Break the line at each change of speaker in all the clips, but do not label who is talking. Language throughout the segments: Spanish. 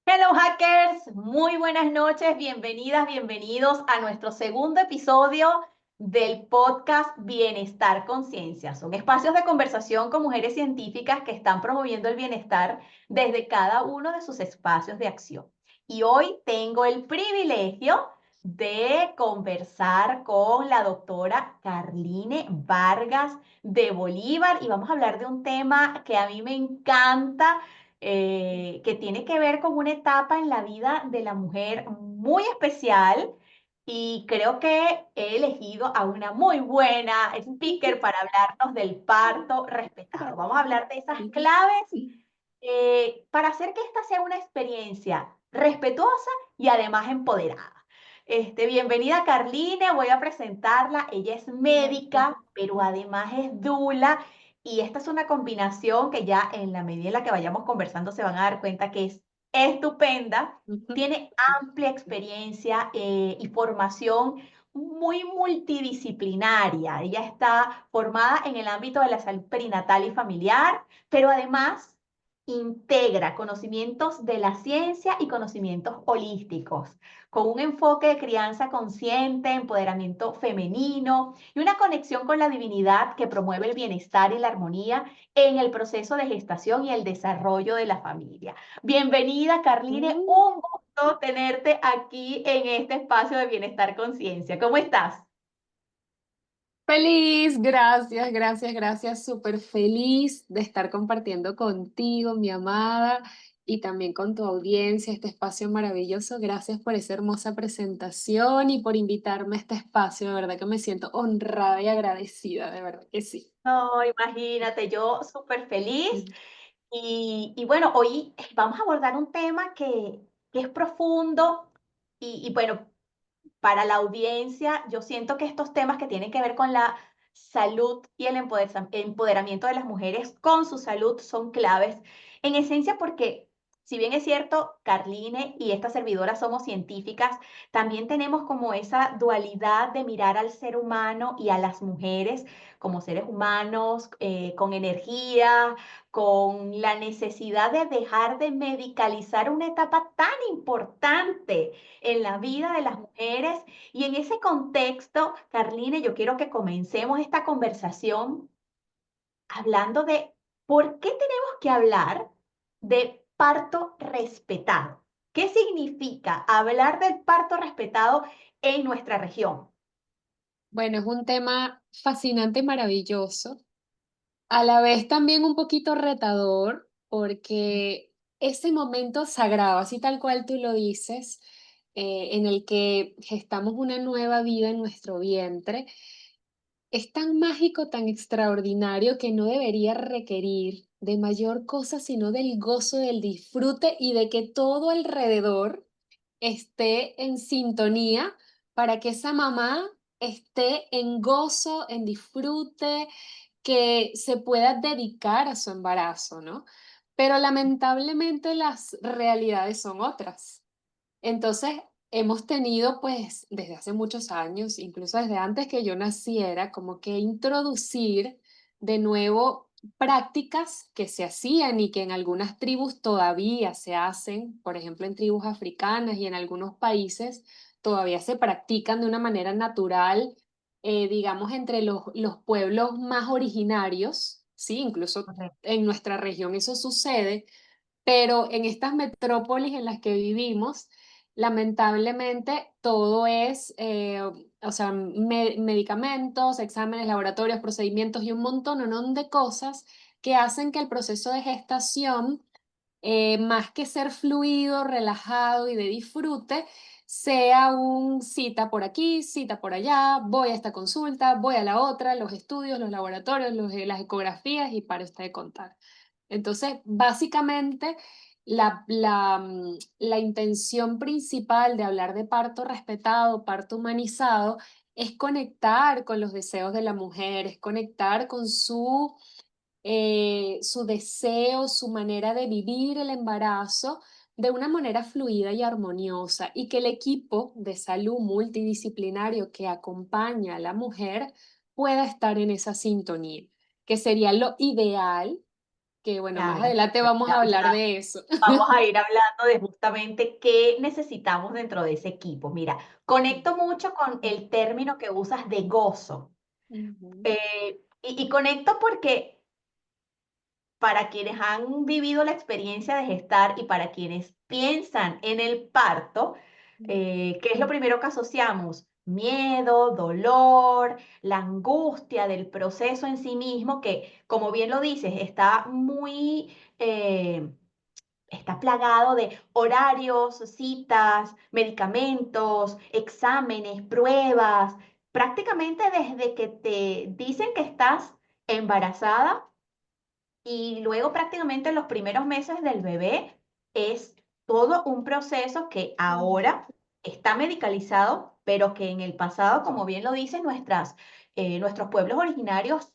Hello hackers, muy buenas noches, bienvenidas, bienvenidos a nuestro segundo episodio del podcast Bienestar Conciencia. Son espacios de conversación con mujeres científicas que están promoviendo el bienestar desde cada uno de sus espacios de acción. Y hoy tengo el privilegio de conversar con la doctora Carline Vargas de Bolívar y vamos a hablar de un tema que a mí me encanta, que tiene que ver con una etapa en la vida de la mujer muy especial y creo que he elegido a una muy buena speaker para hablarnos del parto respetado. Vamos a hablar de esas claves para hacer que esta sea una experiencia respetuosa y además empoderada. Bienvenida Carline, voy a presentarla. Ella es médica, pero además es dula y esta es una combinación que ya en la medida en la que vayamos conversando se van a dar cuenta que es estupenda. Tiene amplia experiencia y formación muy multidisciplinaria. Ella está formada en el ámbito de la salud perinatal y familiar, pero además integra conocimientos de la ciencia y conocimientos holísticos, con un enfoque de crianza consciente, empoderamiento femenino y una conexión con la divinidad que promueve el bienestar y la armonía en el proceso de gestación y el desarrollo de la familia. Bienvenida, Carline,
Mm,
un gusto tenerte aquí en este espacio de Bienestar Conciencia. ¿Cómo estás?
Feliz, gracias, gracias, gracias. Súper feliz de estar compartiendo contigo, mi amada, y también con tu audiencia, este espacio maravilloso. Gracias por esa hermosa presentación y por invitarme a este espacio. De verdad que me siento honrada y agradecida, de verdad que sí.
No, imagínate, yo súper feliz. Y bueno, hoy vamos a abordar un tema que es profundo y bueno, para la audiencia, yo siento que estos temas que tienen que ver con la salud y el empoderamiento de las mujeres con su salud son claves, en esencia porque, si bien es cierto, Carline y esta servidora somos científicas, también tenemos como esa dualidad de mirar al ser humano y a las mujeres como seres humanos, con energía, con la necesidad de dejar de medicalizar una etapa tan importante en la vida de las mujeres. Y en ese contexto, Carline, yo quiero que comencemos esta conversación hablando de por qué tenemos que hablar de parto respetado. ¿Qué significa hablar del parto respetado en nuestra región?
Bueno, es un tema fascinante y maravilloso. A la vez también un poquito retador, porque ese momento sagrado, así tal cual tú lo dices, en el que gestamos una nueva vida en nuestro vientre, es tan mágico, tan extraordinario que no debería requerir de mayor cosa, sino del gozo, del disfrute y de que todo alrededor esté en sintonía para que esa mamá esté en gozo, en disfrute, que se pueda dedicar a su embarazo, ¿no? Pero lamentablemente las realidades son otras. Entonces, hemos tenido, pues, desde hace muchos años, incluso desde antes que yo naciera, como que introducir de nuevo prácticas que se hacían y que en algunas tribus todavía se hacen, por ejemplo, en tribus africanas y en algunos países todavía se practican de una manera natural, digamos, entre los pueblos más originarios, ¿sí? Incluso
Correcto.
en nuestra región eso sucede, pero en estas metrópolis en las que vivimos, lamentablemente todo es, o sea, medicamentos, exámenes, laboratorios, procedimientos y un montón de cosas que hacen que el proceso de gestación, más que ser fluido, relajado y de disfrute, sea un cita por aquí, cita por allá, voy a esta consulta, voy a la otra, los estudios, los laboratorios, las ecografías y para usted de contar. Entonces, básicamente, la intención principal de hablar de parto respetado, parto humanizado, es conectar con los deseos de la mujer, es conectar con su deseo, su manera de vivir el embarazo de una manera fluida y armoniosa, y que el equipo de salud multidisciplinario que acompaña a la mujer pueda estar en esa sintonía, que sería lo ideal, que bueno, más
Claro,
adelante
bueno,
vamos a hablar de eso.
vamos a ir hablando de justamente qué necesitamos dentro de ese equipo. Mira, conecto mucho con el término que usas de gozo.
Ujú,
Y conecto porque para quienes han vivido la experiencia de gestar y para quienes piensan en el parto, ¿qué es lo primero que asociamos? Miedo, dolor, la angustia del proceso en sí mismo, que como bien lo dices, está plagado de horarios, citas, medicamentos, exámenes, pruebas. Prácticamente desde que te dicen que estás embarazada y luego prácticamente los primeros meses del bebé es todo un proceso que ahora está medicalizado, pero que en el pasado, como bien lo dicen nuestros pueblos originarios,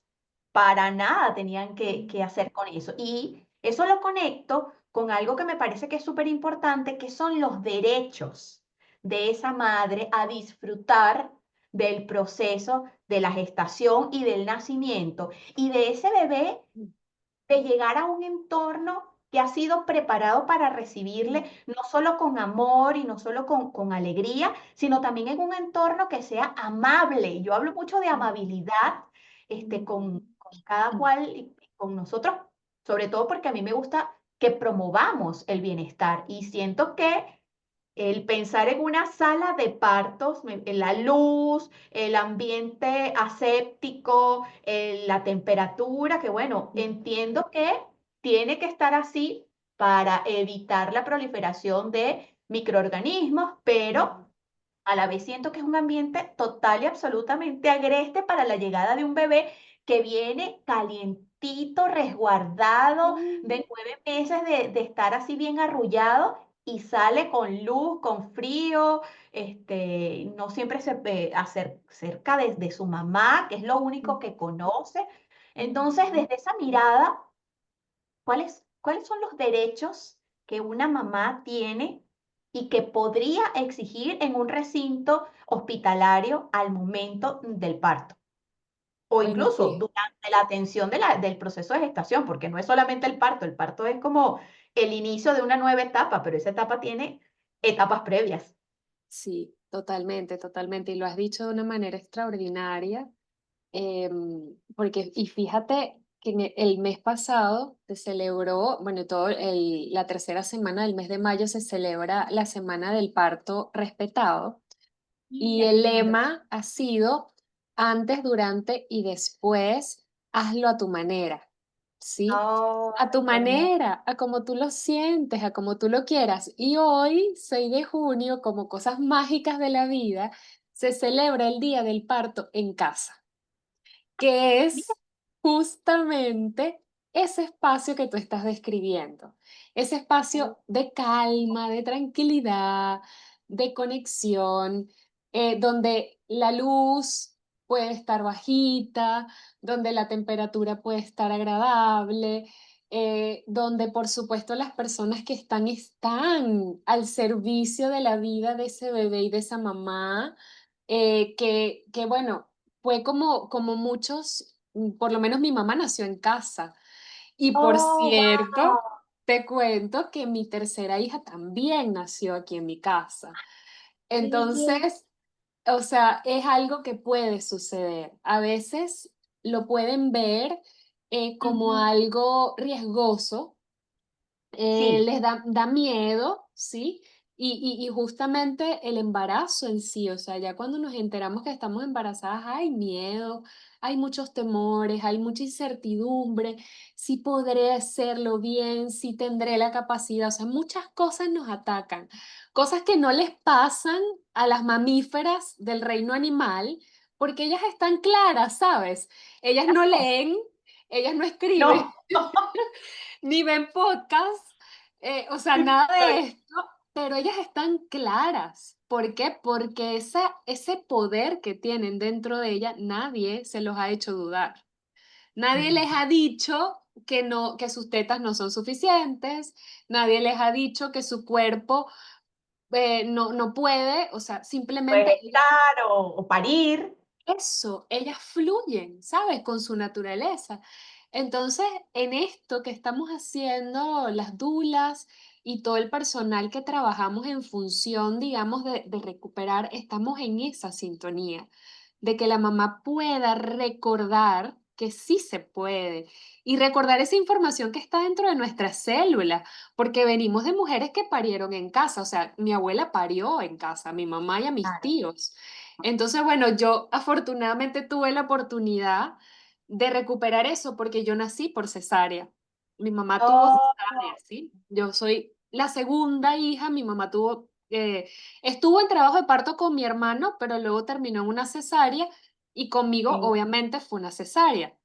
para nada tenían que hacer con eso. Y eso lo conecto con algo que me parece que es súper importante, que son los derechos de esa madre a disfrutar del proceso de la gestación y del nacimiento y de ese bebé de llegar a un entorno que ha sido preparado para recibirle no solo con amor y no solo con alegría, sino también en un entorno que sea amable. Yo hablo mucho de amabilidad con cada cual y con nosotros, sobre todo porque a mí me gusta que promovamos el bienestar y siento que el pensar en una sala de partos, en la luz, el ambiente aséptico, la temperatura, que bueno, entiendo que tiene que estar así para evitar la proliferación de microorganismos, pero a la vez siento que es un ambiente total y absolutamente agreste para la llegada de un bebé que viene calientito, resguardado, de 9 meses de estar así bien arrullado y sale con luz, con frío, no siempre se cerca de su mamá, que es lo único que conoce. Entonces, desde esa mirada, ¿cuáles son los derechos que una mamá tiene y que podría exigir en un recinto hospitalario al momento del parto? O
Bueno,
incluso
sí.
durante la atención del proceso de gestación, porque no es solamente el parto es como el inicio de una nueva etapa, pero esa etapa tiene etapas previas.
Sí, totalmente, totalmente. Y lo has dicho de una manera extraordinaria, porque, y fíjate que el mes pasado se celebró, bueno, la tercera semana del mes de mayo se celebra la Semana del Parto Respetado. Y
Mira, qué
el
lindo.
lema ha sido antes, durante y después, hazlo a tu manera, ¿sí?
Oh,
A tu
qué hermoso.
manera, a como tú lo sientes, a como tú lo quieras. Y hoy, 6 de junio, como cosas mágicas de la vida, se celebra el Día del Parto en casa, que
Mira,
es justamente ese espacio que tú estás describiendo, ese
oh,
espacio de calma, de tranquilidad, de conexión, donde la luz puede estar bajita, donde la temperatura puede estar agradable, donde por supuesto las personas que están al servicio de la vida de ese bebé y de esa mamá, que bueno, fue como muchos, por lo menos mi mamá nació en casa. Y por
oh,
cierto,
wow.
te cuento que mi tercera hija también nació aquí en mi casa.
Qué belleza.
Entonces, o sea, es algo que puede suceder. A veces lo pueden ver como
Ujú.
algo riesgoso,
Sí.
les da miedo, ¿sí? Y justamente el embarazo en sí, o sea, ya cuando nos enteramos que estamos embarazadas, hay miedo, hay muchos temores, hay mucha incertidumbre, si podré hacerlo bien, si tendré la capacidad, o sea, muchas cosas nos atacan, cosas que no les pasan a las mamíferas del reino animal, porque ellas están claras, ¿sabes? Ellas no leen, ellas no escriben,
No.
ni ven podcast, o sea, nada de esto, pero ellas están claras. ¿Por qué? Porque ese poder que tienen dentro de ellas, nadie se los ha hecho dudar. Nadie les ha dicho que no, que sus tetas no son suficientes, nadie les ha dicho que su cuerpo no puede, o sea,
Puede
simplemente
gestar o parir.
eso, ellas fluyen, ¿sabes? Con su naturaleza. Entonces, en esto que estamos haciendo las dulas y todo el personal que trabajamos en función, digamos, de recuperar, estamos en esa sintonía, de que la mamá pueda recordar que sí se puede y recordar esa información que está dentro de nuestras células, porque venimos de mujeres que parieron en casa, o sea, mi abuela parió en casa, a mi mamá y a mis
Claro.
tíos. Entonces, bueno, yo afortunadamente tuve la oportunidad de recuperar eso, porque yo nací por cesárea. Mi mamá tuvo
Oh,
cesárea, ¿sí? Yo soy la segunda hija, mi mamá estuvo en trabajo de parto con mi hermano, pero luego terminó en una cesárea y conmigo
sí,
obviamente fue una cesárea.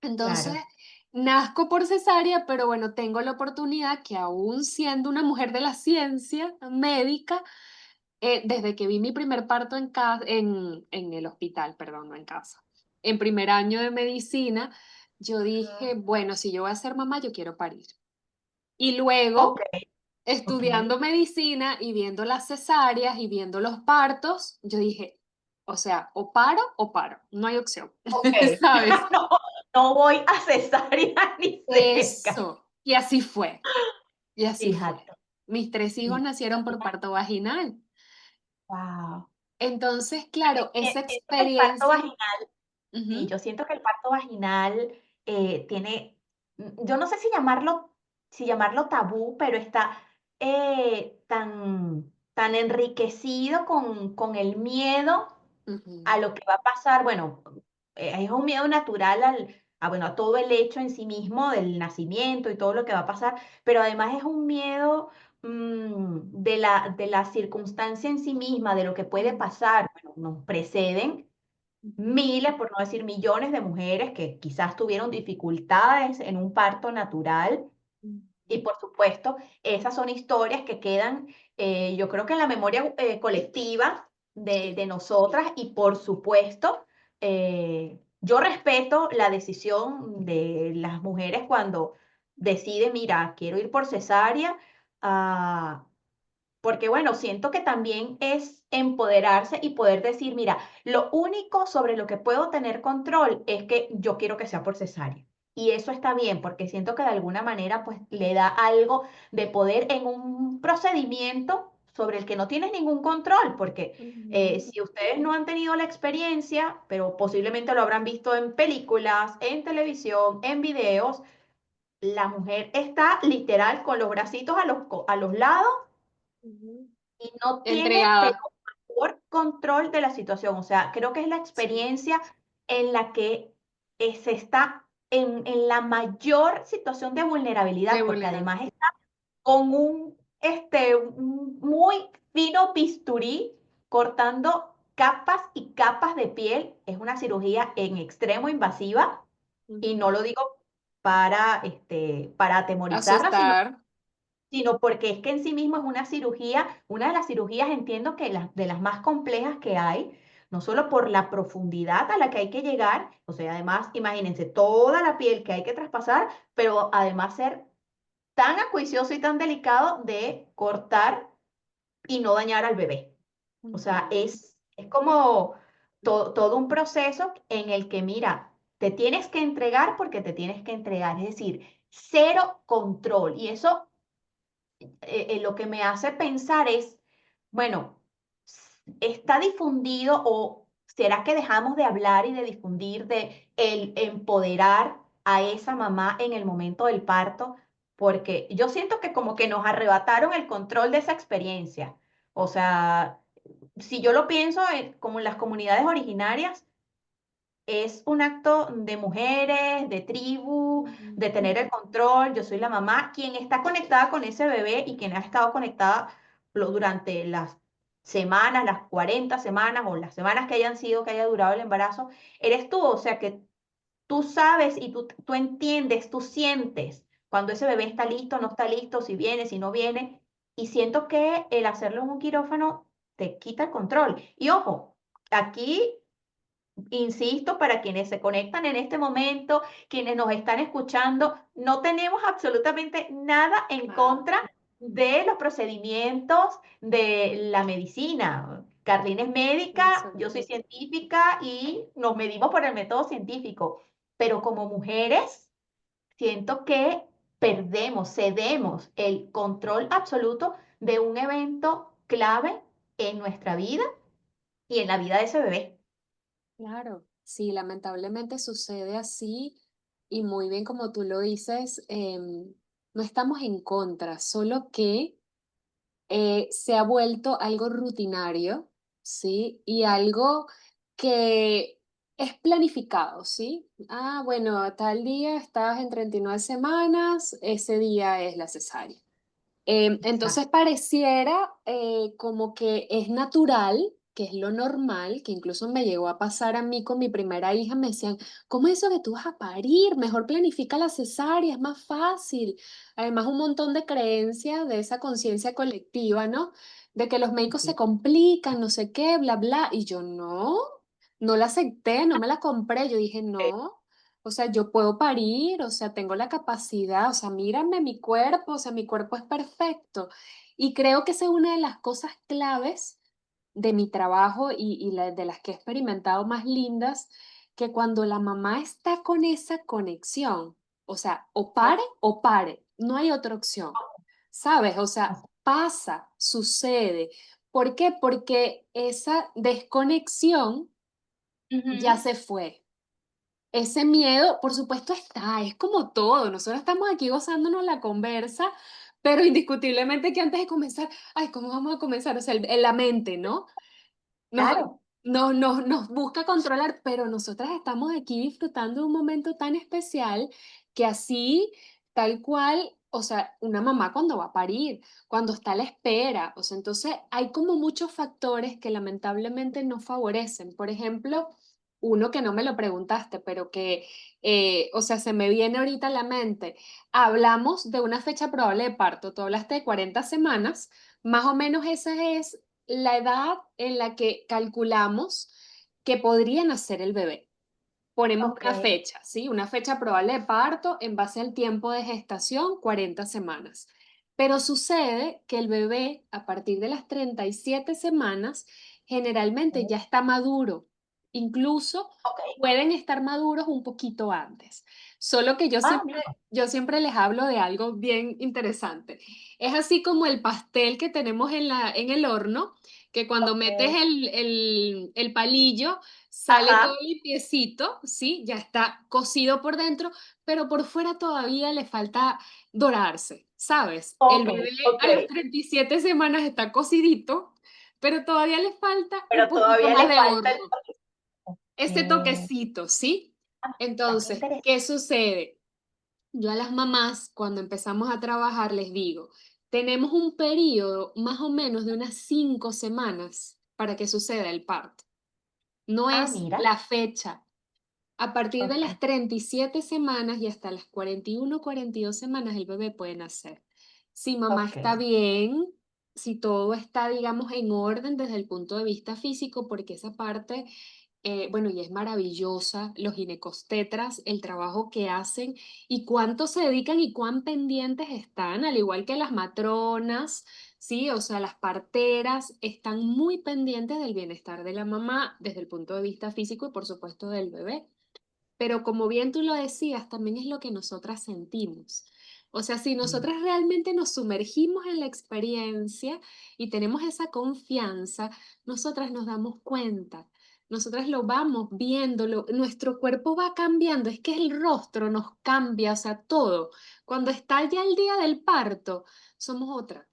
Entonces,
claro.
nazco por cesárea, pero bueno, tengo la oportunidad que aún siendo una mujer de la ciencia médica, desde que vi mi primer parto en el hospital, perdón, no en casa, en primer año de medicina, yo dije, bueno, si yo voy a ser mamá, yo quiero parir. Y
Ok,
luego,
ok.
estudiando medicina y viendo las cesáreas y viendo los partos, yo dije, o sea, o paro, no hay opción,
Ok.
¿sabes?
No, no voy a cesárea ni cerca.
Eso. Y así fue, y así fue.
Fíjate.
Mis 3 hijos nacieron por parto vaginal.
Wow.
Entonces, claro, esa
Siento que el parto
experiencia.
vaginal, sí,
Ujú,
yo siento que el parto vaginal tiene, yo no sé si llamarlo tabú, pero está tan enriquecido con el miedo a
ujú,
lo que va a pasar. Bueno, es un miedo natural bueno, a todo el hecho en sí mismo del nacimiento y todo lo que va a pasar, pero además es un miedo de la circunstancia en sí misma, de lo que puede
mm,
pasar. Bueno, nos preceden
ujú,
miles, por no decir millones de mujeres que quizás tuvieron dificultades en un parto natural y
ujú,
por supuesto, esas son historias que quedan, yo creo que en la memoria colectiva de nosotras y por supuesto, yo respeto la decisión de las mujeres cuando deciden, mira, quiero ir por cesárea, ah, porque bueno, siento que también es empoderarse y poder decir, mira, lo único sobre lo que puedo tener control es que yo quiero que sea por cesárea. Y eso está bien, porque siento que de alguna manera pues le da algo de poder en un procedimiento sobre el que no tienes ningún control, porque
ujú,
si ustedes no han tenido la experiencia, pero posiblemente lo habrán visto en películas, en televisión, en videos, la mujer está literal con los bracitos a los lados
ujú.
y no tiene, pero
Entregada,
por control de la situación. O sea, creo que es la
sí,
experiencia en la que se está en la mayor situación de
de
vulnerabilidad, porque
vulnerabilidad.
además está con un muy fino bisturí cortando capas y capas de piel. Es una cirugía en extremo invasiva y no
Ujú.
lo digo para atemorizarla, sino
Asustar.
porque es que en sí mismo es una cirugía, una de las cirugías entiendo que de las más complejas que hay, no solo por la profundidad a la que hay que llegar, o sea, además, imagínense toda la piel que hay que traspasar, pero además ser tan acuicioso y tan delicado de cortar y no dañar al bebé. O sea,
Ujú,
es como todo un proceso en el que, mira, te tienes que entregar porque te tienes que entregar, es decir, cero control. Y eso lo que me hace pensar es, bueno, ¿está difundido o será que dejamos de hablar y de difundir de el empoderar a esa mamá en el momento del parto? Porque yo siento que como que nos arrebataron el control de esa experiencia. O sea, si yo lo pienso como en las comunidades originarias, es un acto de mujeres, de tribu,
ujú,
de tener el control. Yo soy la mamá, quien está conectada con ese bebé y quien ha estado conectada durante las semanas, las 40 semanas o las semanas que hayan sido, que haya durado el embarazo, eres tú. O sea que tú sabes y tú entiendes, tú sientes cuando ese bebé está listo, no está listo, si viene, si no viene. Y siento que el hacerlo en un quirófano te quita el control. Y ojo, aquí insisto, para quienes se conectan en este momento, quienes nos están escuchando, no tenemos absolutamente nada en
nada,
contra de los procedimientos de la medicina. Carlina es médica, yo soy
absolutamente.
científica y nos medimos por el método científico, pero como mujeres siento que perdemos, cedemos el control absoluto de un evento clave en nuestra vida y en la vida de ese bebé.
Claro, sí, lamentablemente sucede así y muy bien como tú lo dices, no estamos en contra, solo que se ha vuelto algo rutinario, ¿sí? Y algo que es planificado, ¿sí? Ah, bueno, tal día estás en 39 semanas, ese día es la cesárea. Entonces
Exacto.
pareciera como que es natural, que es lo normal, que incluso me llegó a pasar a mí con mi primera hija, me decían, ¿cómo es eso que tú vas a parir? Mejor planifica la cesárea, es más fácil. Además, un montón de creencias de esa conciencia colectiva, ¿no? De que los médicos se
Sí.
complican, no sé qué, bla, bla. Y yo no la acepté, no me la compré. Yo dije, no. O sea, yo puedo parir, o sea, tengo la capacidad, o sea, mírame mi cuerpo, o sea, mi cuerpo es perfecto. Y creo que esa es una de las cosas claves de mi trabajo de las que he experimentado más lindas, que cuando la mamá está con esa conexión, o sea, o pare, no hay otra opción, ¿sabes? O sea, pasa, sucede. ¿Por qué? Porque esa desconexión ya
Ujú.
se fue. Ese miedo, por supuesto, está, es como todo. Nosotros estamos aquí gozándonos la conversa, pero indiscutiblemente que antes de comenzar, ay, ¿cómo vamos a comenzar? O sea, la mente, ¿no? Nos,
Claro.
nos busca controlar, pero nosotras estamos aquí disfrutando de un momento tan especial que así, tal cual, o sea, una mamá cuando va a parir, cuando está a la espera, o sea, entonces hay como muchos factores que lamentablemente no favorecen. Por ejemplo, uno que no me lo preguntaste, pero que, o sea, se me viene ahorita a la mente. Hablamos de una fecha probable de parto, tú hablaste de 40 semanas, más o menos esa es la edad en la que calculamos que podría nacer el bebé. Ponemos
Ok.
una fecha, ¿sí? Una fecha probable de parto en base al tiempo de gestación, 40 semanas. Pero sucede que el bebé, a partir de las 37 semanas, generalmente ya está maduro. Incluso
Ok.
pueden estar maduros un poquito antes. Solo que
Ah, mira.
yo siempre les hablo de algo bien interesante. Es así como el pastel que tenemos en el horno, que cuando
Ok.
metes el palillo, sale todo
Ajá.
limpiecito, ¿sí? Ya está cocido por dentro, pero por fuera todavía le falta dorarse, ¿sabes? El
Ok.
bebé
Ok.
a las 37 semanas está cocidito, pero todavía le falta un
Pero
poquito
todavía
más
le
de
falta el
horno, ese
toque.
toquecito, ¿sí?
Mira, qué
Entonces,
interesante.
¿qué sucede? Yo a las mamás, cuando empezamos a trabajar, les digo, tenemos un periodo más o menos de unas 5 semanas para que suceda el parto. No
Ah,
es
mira.
la fecha. A partir de
Ok.
las 37 semanas y hasta las 41, 42 semanas el bebé puede nacer. Si mamá
Ok.
está bien, si todo está, digamos, en orden desde el punto de vista físico, porque esa parte, bueno, y es maravillosa, los ginecostetras, el trabajo que hacen y cuánto se dedican y cuán pendientes están, al igual que las matronas, ¿sí? O sea, las parteras están muy pendientes del bienestar de la mamá desde el punto de vista físico y por supuesto del bebé. Pero como bien tú lo decías, también es lo que nosotras sentimos. O sea, si
Mm.
nosotras realmente nos sumergimos en la experiencia y tenemos esa confianza, nosotras nos damos cuenta, nosotras lo vamos viendo, nuestro cuerpo va cambiando, es que el rostro nos cambia, o sea, todo. Cuando está ya el día del parto, somos otra.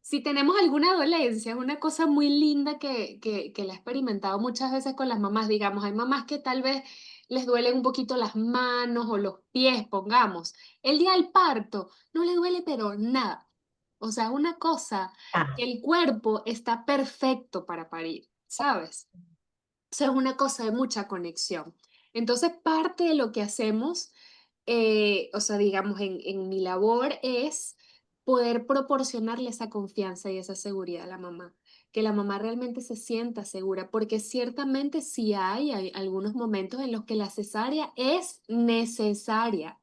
Si tenemos alguna dolencia, es una cosa muy linda que la he experimentado muchas veces con las mamás, digamos, hay mamás que tal vez les duelen un poquito las manos o los pies, pongamos. El día del parto no le duele pero nada. O sea, es una cosa que
Ah,
el cuerpo está perfecto para parir, ¿sabes? Eso es una cosa de mucha conexión. Entonces, parte de lo que hacemos, o sea, digamos, en mi labor es poder proporcionarle esa confianza y esa seguridad a la mamá, que la mamá realmente se sienta segura, porque ciertamente sí hay algunos momentos en los que la cesárea es necesaria,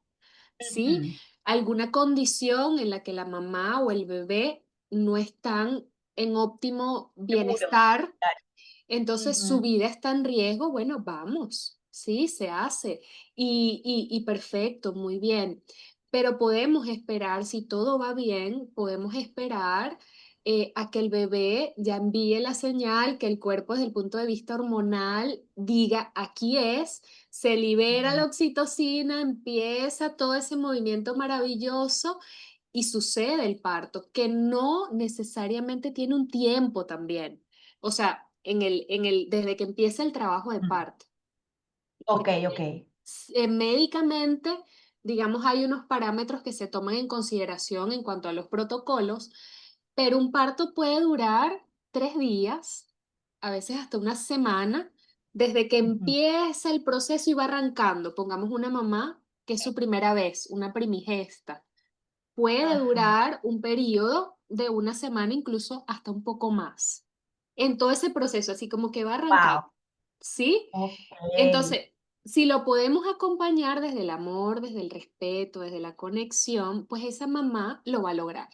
¿sí?
ujú.
Alguna condición en la que la mamá o el bebé no están en óptimo
Seguros.
bienestar,
Claro.
entonces su
Ujú.
vida está en riesgo, bueno, vamos. Sí, se hace. Y perfecto, muy bien. Pero podemos esperar, si todo va bien, podemos esperar a que el bebé ya envíe la señal, que el cuerpo desde el punto de vista hormonal diga, aquí es, se libera
Ujú.
la oxitocina, empieza todo ese movimiento maravilloso y sucede el parto, que no necesariamente tiene un tiempo también. O sea, desde que empieza el trabajo de
Mm.
parto.
Ok,
Porque
ok.
médicamente, digamos, hay unos parámetros que se toman en consideración en cuanto a los protocolos, pero un parto puede durar 3 días, a veces hasta una semana, desde que
Ujú.
empieza el proceso y va arrancando. Pongamos una mamá que es su primera vez, una primigesta. Puede
Ajá.
durar un periodo de una semana, incluso hasta un poco más. En todo ese proceso, así como que va arrancando,
Wow.
¿sí?
Ok.
Entonces, si lo podemos acompañar desde el amor, desde el respeto, desde la conexión, pues esa mamá lo va a lograr.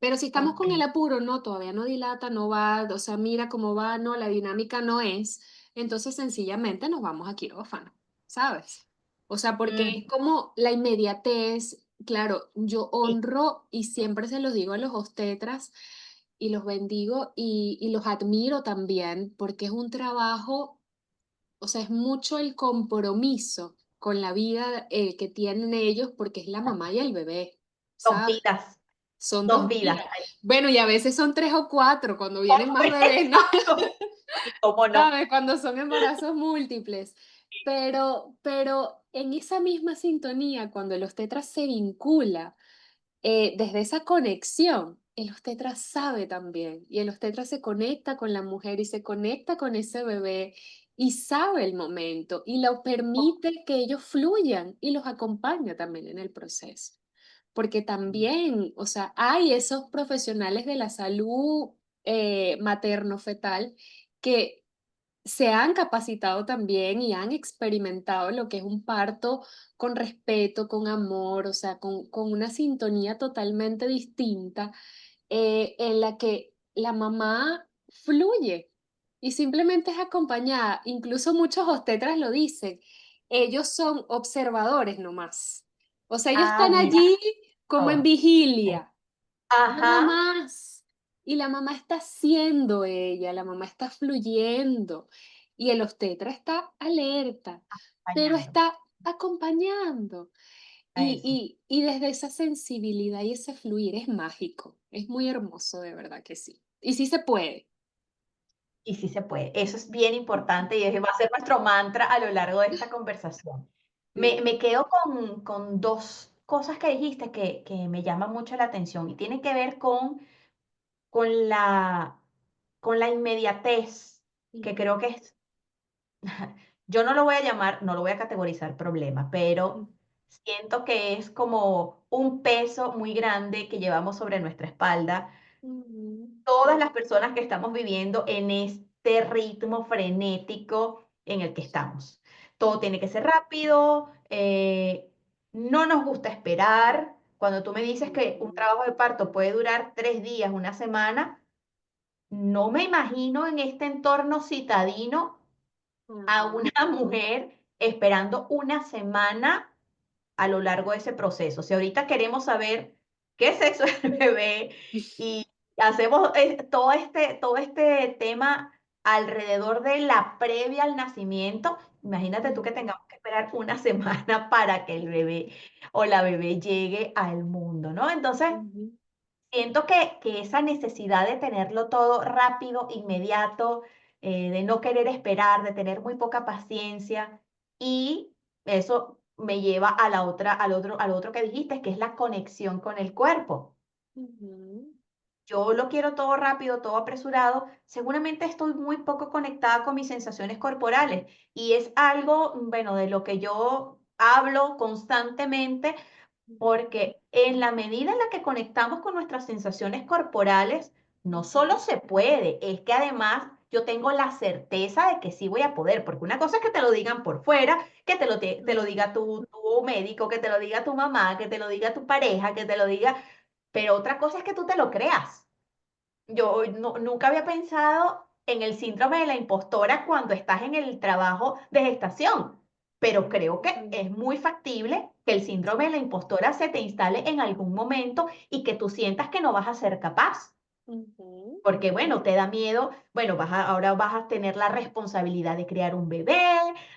Pero si estamos
Ok.
con el apuro, no, todavía no dilata, no va, o sea, mira cómo va, no, la dinámica no es, entonces sencillamente nos vamos a quirófano, ¿sabes? O sea, porque
Mm,
es como la inmediatez, claro, yo
sí,
honro y siempre se los digo a los obstetras y los bendigo y los admiro también porque es un trabajo, o sea, es mucho el compromiso con la vida que tienen ellos porque es la mamá y el bebé,
dos
¿sabes?
vidas,
Son
dos
2
vidas.
vidas. Bueno, y a veces son 3 o 4 cuando vienen más bebés, ¿no?
Exacto. ¿Y cómo no?
¿Sabes? Cuando son embarazos múltiples. Pero en esa misma sintonía, cuando el obstetra se vincula, desde esa conexión, el obstetra sabe también, y el obstetra se conecta con la mujer y se conecta con ese bebé y sabe el momento y lo permite que ellos fluyan y los acompaña también en el proceso. Porque también, o sea, hay esos profesionales de la salud materno-fetal que se han capacitado también y han experimentado lo que es un parto con respeto, con amor, o sea, con una sintonía totalmente distinta, en la que la mamá fluye y simplemente es acompañada. Incluso muchos obstetras lo dicen, ellos son observadores nomás. O sea, ellos
Ah,
están
mira.
allí como en
Oh, ok.
vigilia, nada
Ajá.
más. Y la mamá está siendo ella, la mamá está fluyendo y el obstetra está alerta, pero
Acompañando
está acompañando.
a eso.
Y desde esa sensibilidad y ese fluir es mágico, es muy hermoso, de verdad que sí. Y sí se puede.
Y sí se puede. Eso es bien importante y ese va a ser nuestro mantra a lo largo de esta conversación.
Sí.
Me quedo con dos cosas que dijiste que me llaman mucho la atención y tienen que ver con con la inmediatez, que
Ujú,
creo que es, yo no lo voy a llamar, no lo voy a categorizar problema, pero siento que es como un peso muy grande que llevamos sobre nuestra espalda
ujú,
todas las personas que estamos viviendo en este ritmo frenético en el que estamos. Todo tiene que ser rápido, no nos gusta esperar. Cuando tú me dices que un
ujú,
trabajo de parto puede durar 3 días, una semana, no me imagino en este entorno citadino a
ujú,
una mujer esperando una semana a lo largo de ese proceso. Si ahorita queremos saber qué sexo es el bebé y hacemos todo este tema alrededor de la previa al nacimiento, imagínate tú que
ujú,
tengamos que esperar una semana para que el bebé o la bebé llegue al mundo, ¿no? Entonces,
ujú,
siento que esa necesidad de tenerlo todo rápido, inmediato, de no querer esperar, de tener muy poca paciencia, y eso me lleva a la otra, al otro que dijiste, que es la conexión con el cuerpo.
ujú,
Yo lo quiero todo rápido, todo apresurado, seguramente estoy muy poco conectada con mis sensaciones corporales y es algo, bueno, de lo que yo hablo constantemente porque en la medida en la que conectamos con nuestras sensaciones corporales, no solo
ujú,
se puede, es que además yo tengo la certeza de que sí voy a poder, porque una cosa es que te lo digan por fuera, que te lo diga
ujú,
tu médico, que te lo diga tu mamá, que te lo diga tu pareja, que te lo diga, pero otra cosa es que tú te lo creas. Yo nunca había pensado, en el síndrome de la impostora cuando estás en el trabajo de gestación, pero creo que es muy factible que el síndrome de la impostora se te instale en algún momento y que tú sientas que no vas a ser capaz.
Ujú.
Porque bueno, te da miedo, bueno, ahora vas a tener la responsabilidad de criar un bebé,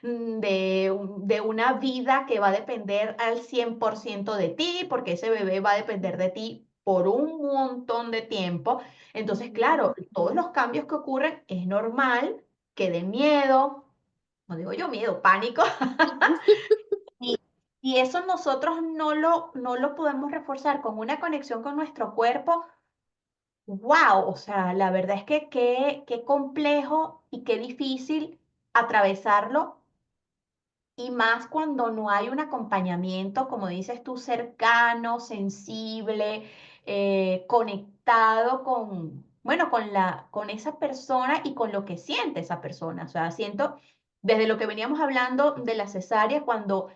de una vida que va a depender al 100% de ti, porque ese bebé va a depender de ti por un montón de tiempo. Entonces,
Ujú.
claro, todos los cambios que ocurren es normal que den miedo, no digo yo miedo, pánico, y, y eso nosotros no lo podemos reforzar con una conexión con nuestro cuerpo. Wow, o sea, la verdad es que qué complejo y qué difícil atravesarlo, y más cuando no hay un acompañamiento, como dices tú, cercano, sensible, conectado con, bueno, con esa persona y con lo que siente esa persona. O sea, siento, desde lo que veníamos hablando de la cesárea, cuando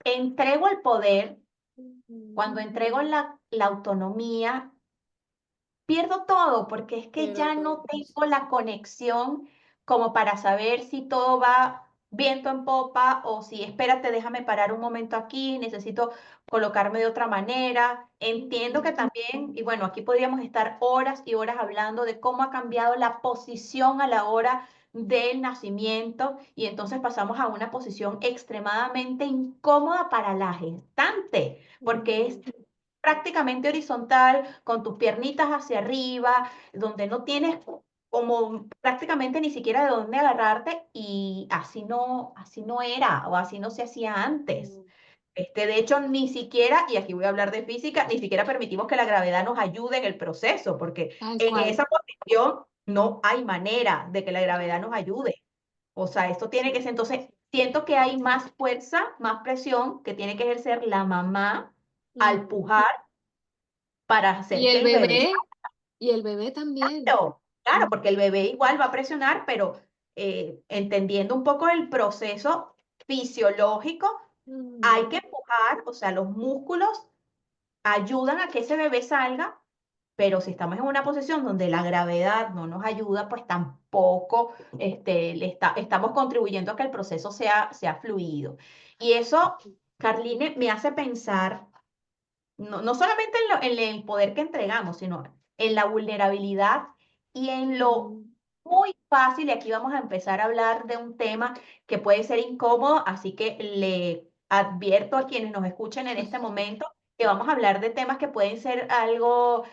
entrego el poder,
Ujú.
cuando entrego la autonomía, pierdo todo, porque es que
Pero
ya no
todo.
tengo la conexión como para saber si todo va viento en popa o si espérate, déjame parar un momento aquí, necesito colocarme de otra manera. Entiendo que
Ujú.
también, y bueno, aquí podríamos estar horas y horas hablando de cómo ha cambiado la posición a la hora del nacimiento, y entonces pasamos a una posición extremadamente incómoda para la gestante, porque es
Ujú.
prácticamente horizontal, con tus piernitas hacia arriba, donde no tienes como prácticamente ni siquiera de dónde agarrarte, y así no era, o así no se hacía antes.
Ujú.
De hecho, ni siquiera, y aquí voy a hablar de física, ni siquiera permitimos que la gravedad nos ayude en el proceso, porque
Tal
en
cual.
esa posición no hay manera de que la gravedad nos ayude. O sea, esto tiene que ser,
Sí.
entonces, siento que hay más fuerza, más presión que tiene que ejercer la mamá al
Ujú.
pujar para
Y
hacer que
el
el bebé
bebé, y el bebé también.
salga. Claro, porque el bebé igual va a presionar, pero entendiendo un poco el proceso fisiológico, hay
Ujú.
que empujar, o sea, los músculos ayudan a que ese bebé salga, pero si estamos en una posición donde la gravedad no nos ayuda, pues tampoco estamos contribuyendo a que el proceso sea fluido. Y eso, Carline, me hace pensar no solamente en el poder que entregamos, sino en la vulnerabilidad y en lo
Ujú.
muy fácil, y aquí vamos a empezar a hablar de un tema que puede ser incómodo, así que le advierto a quienes nos escuchen en este momento que vamos a hablar de temas que pueden ser algo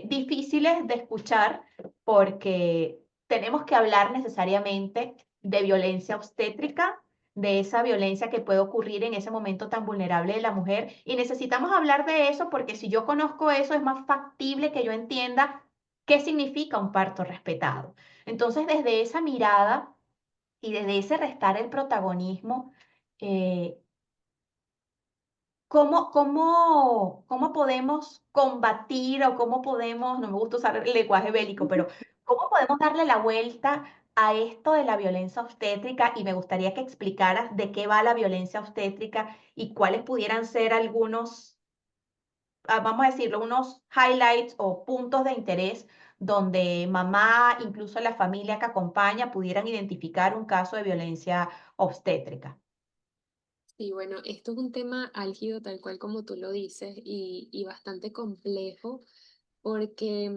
difíciles de escuchar, porque tenemos que hablar necesariamente de violencia obstétrica, de esa violencia que puede ocurrir en ese momento tan vulnerable de la mujer. Y necesitamos hablar de eso porque si yo conozco eso, es más factible que yo entienda qué significa un parto respetado. Entonces, desde esa mirada y desde ese restar el protagonismo, eh, ¿cómo podemos combatir o cómo podemos, no me gusta usar el lenguaje bélico, pero cómo podemos darle la vuelta a esto de la violencia obstétrica? Y me gustaría que explicaras de qué va la violencia obstétrica y cuáles pudieran ser algunos, vamos a decirlo, unos highlights o puntos de interés donde mamá, incluso la familia que acompaña, pudieran identificar un caso de violencia obstétrica.
Sí, bueno, esto es un tema álgido, tal cual como tú lo dices, y bastante complejo, porque,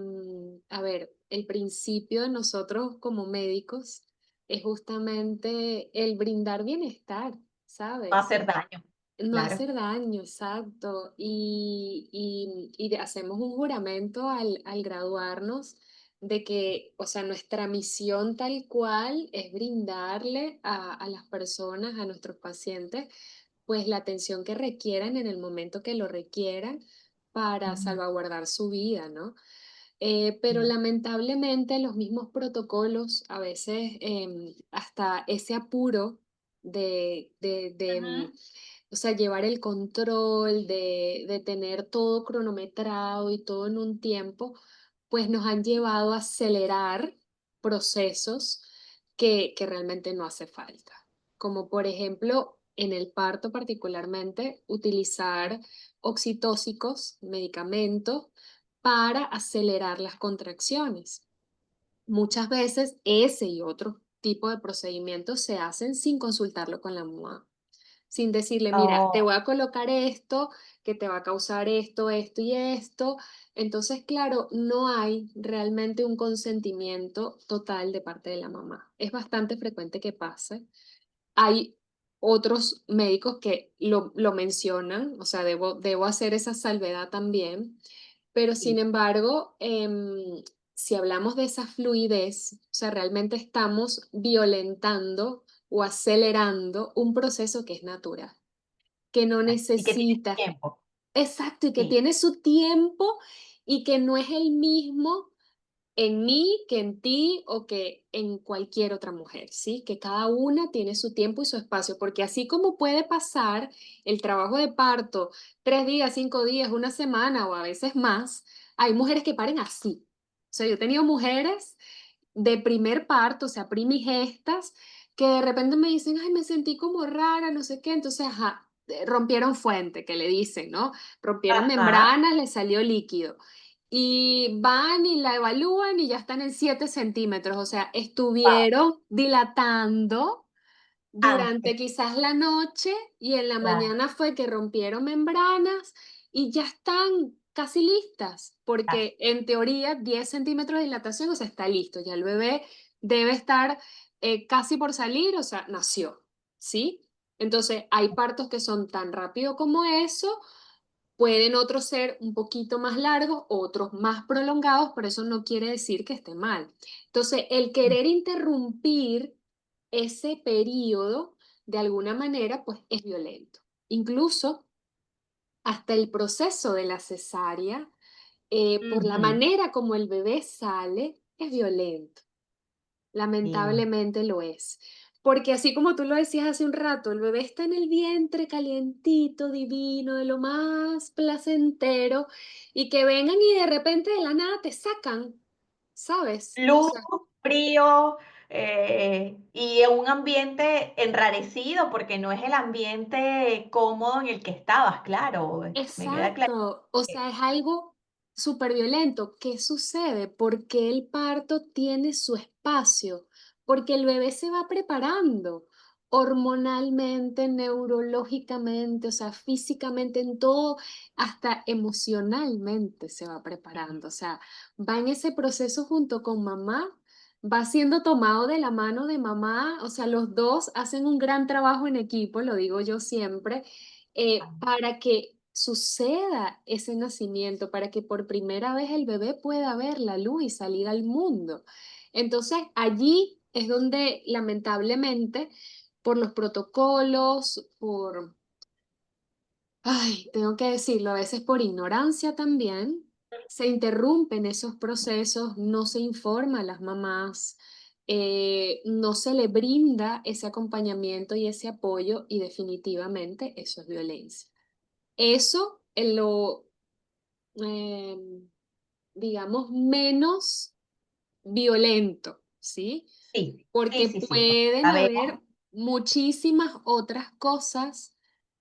a ver, el principio de nosotros como médicos es justamente el brindar bienestar,
Va a
¿sabes?
hacer daño,
No
claro.
hacer daño, exacto. Hacemos un juramento al graduarnos de que, o sea, nuestra misión tal cual es brindarle a las personas, a nuestros pacientes, pues la atención que requieran en el momento que lo requieran para
Ujú.
salvaguardar su vida, ¿no? Pero
Sí.
lamentablemente los mismos protocolos, a veces hasta ese apuro de,
Ujú.
o sea, llevar el control, de tener todo cronometrado y todo en un tiempo, pues nos han llevado a acelerar procesos que realmente no hace falta. Como por ejemplo, en el parto particularmente, utilizar oxitóxicos, medicamentos, para acelerar las contracciones. Muchas veces ese y otro tipo de procedimientos se hacen sin consultarlo con la mamá, sin decirle, mira, te
Oh,
voy a colocar esto, que te va a causar esto, esto y esto. Entonces, claro, no hay realmente un consentimiento total de parte de la mamá. Es bastante frecuente que pase. Hay otros médicos que lo mencionan, o sea, debo hacer esa salvedad también, pero sin
sí.
embargo, si hablamos de esa fluidez, o sea, realmente estamos violentando o acelerando un proceso que es natural, que no
Y que tiene
necesita,
tiempo.
exacto, y que
Sí.
tiene su tiempo y que no es el mismo en mí, que en ti o que en cualquier otra mujer, ¿sí? Que cada una tiene su tiempo y su espacio, porque así como puede pasar el trabajo de parto 3 días, 5 días, una semana o a veces más, hay mujeres que paren así. O sea, yo he tenido mujeres de primer parto, o sea, primigestas, que de repente me dicen, ay, me sentí como rara, no sé qué, entonces, ajá, rompieron fuente, que le dicen, ¿no? Rompieron
Ajá.
membranas, le salió líquido y van y la evalúan y ya están en 7 centímetros, o sea,
Wow.
estuvieron dilatando
Antes,
durante quizás la noche y en la
claro,
mañana fue que rompieron membranas y ya están casi listas,
claro.
porque en teoría 10 centímetros de dilatación, o sea, está listo, ya el bebé debe estar casi por salir, o sea, nació, ¿sí? Entonces, hay partos que son tan rápido como eso. Pueden otros ser un poquito más largos, otros más prolongados, pero eso no quiere decir que esté mal. Entonces, el querer interrumpir ese periodo, de alguna manera, pues es violento. Incluso hasta el proceso de la cesárea, por la
Ujú.
manera como el bebé sale, es violento.
Sí.
Lamentablemente lo es. Porque así como tú lo decías hace un rato, el bebé está en el vientre calientito, divino, de lo más placentero, y que vengan y de repente de la nada te sacan, ¿sabes? O
Luz,
sea,
frío, y en un ambiente enrarecido, porque no es el ambiente cómodo en el que estabas, claro, me queda claro
exacto, o
que
sea, es algo súper violento. ¿Qué sucede? Porque el parto tiene su espacio, porque el bebé se va preparando hormonalmente, neurológicamente, o sea, físicamente, en todo, hasta emocionalmente se va preparando, o sea, va en ese proceso junto con mamá. Va siendo tomado de la mano de mamá, o sea, los dos hacen un gran trabajo en equipo, lo digo yo siempre, para que suceda ese nacimiento, para que por primera vez el bebé pueda ver la luz y salir al mundo. Entonces, allí es donde lamentablemente, por los protocolos, tengo que decirlo, a veces por ignorancia también, se interrumpen esos procesos, no se informa a las mamás, no se le brinda ese acompañamiento y ese apoyo y definitivamente eso es violencia. Eso en lo, em, digamos, menos violento, ¿sí?
sí, sí,
Porque
sí, sí, porque
pueden
sabemos
haber muchísimas otras cosas,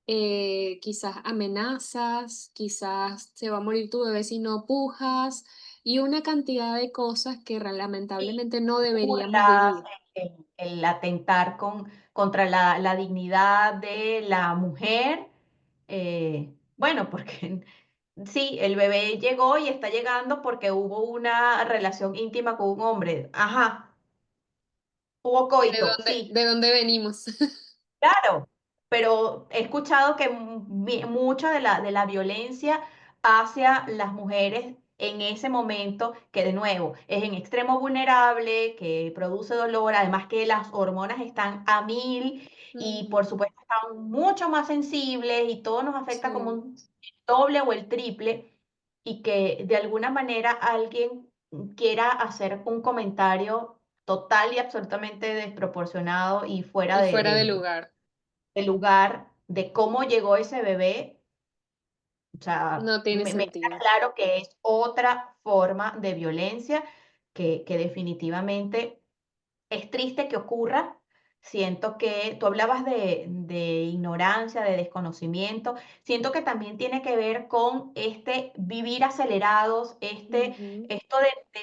quizás amenazas, quizás se va a morir tu bebé si no pujas, y una cantidad de cosas que
sí,
lamentablemente no deberíamos
burlas,
vivir.
el atentar contra la dignidad de la mujer, bueno, porque sí, el bebé llegó y está llegando porque hubo una relación íntima con un hombre. Ajá, hubo coito, sí.
De dónde venimos?
Claro, pero he escuchado que mucha de la violencia hacia las mujeres en ese momento, que de nuevo es en extremo vulnerable, que produce dolor, además que las hormonas están a mil y por
Ujú,
supuesto están mucho más sensibles y todo nos afecta como
sí,
un doble o el triple y que de alguna manera alguien quiera hacer un comentario total y absolutamente desproporcionado y fuera
y fuera de lugar.
del lugar, de cómo llegó ese bebé, o sea,
No tiene
me queda
sentido.
claro que es otra forma de violencia que definitivamente es triste que ocurra, Siento que tú hablabas de ignorancia, de desconocimiento. Siento que también tiene que ver con este vivir acelerados,
Ujú,
esto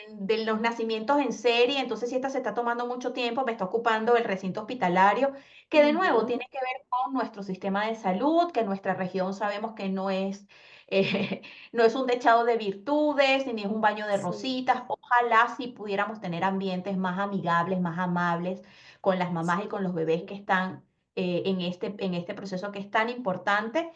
de los nacimientos en serie. Entonces, si esta se está tomando mucho tiempo, me está ocupando el recinto hospitalario, que de nuevo
ujú,
tiene que ver con nuestro sistema de salud, que nuestra región sabemos que no es, eh, no es un dechado de virtudes, ni es un baño de
sí,
rositas. Ojalá si pudiéramos tener ambientes más amigables, más amables con las mamás y
sí,
con los bebés que están en este proceso que es tan importante.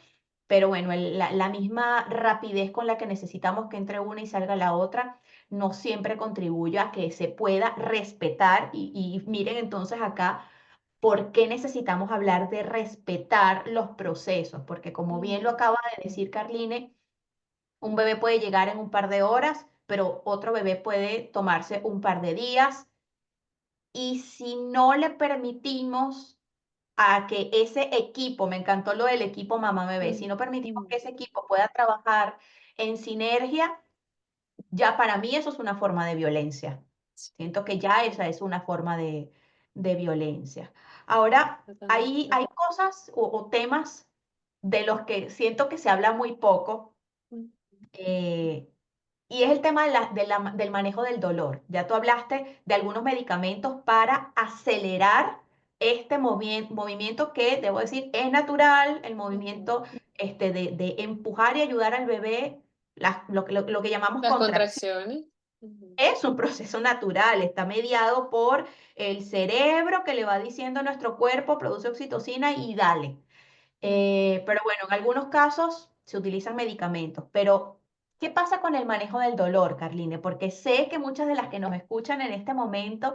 Pero bueno, la misma rapidez con la que necesitamos que entre una y salga la otra no siempre contribuye a que se pueda respetar. Y miren entonces acá, ¿por qué necesitamos hablar de respetar los procesos? Porque como bien lo
ujú,
acaba de decir Carline, un bebé puede llegar en un par de horas, pero otro bebé puede tomarse un par de días. Y si no le permitimos a que ese equipo, me encantó lo del equipo mamá-bebé, si
ujú,
no permitimos
ujú,
que ese equipo pueda trabajar en sinergia, ya para mí eso es una forma de violencia.
sí,
Siento que ya esa es una forma de violencia. Ahora, hay
totalmente.
cosas o temas de los que siento que se habla muy poco,
Mm,
eh, y es el tema del manejo del dolor. Ya tú hablaste de algunos medicamentos para acelerar este movimiento que, debo decir, es natural, el
ujú.
movimiento de empujar y ayudar al bebé, lo que llamamos
Las
contracción.
contracciones. Ujú,
Es un proceso natural, está mediado por el cerebro que le va diciendo a nuestro cuerpo, produce oxitocina y dale.
ujú.
Pero bueno, en algunos casos se utilizan medicamentos. Pero, ¿qué pasa con el manejo del dolor, Carline? Porque sé que muchas de las que nos escuchan en este momento,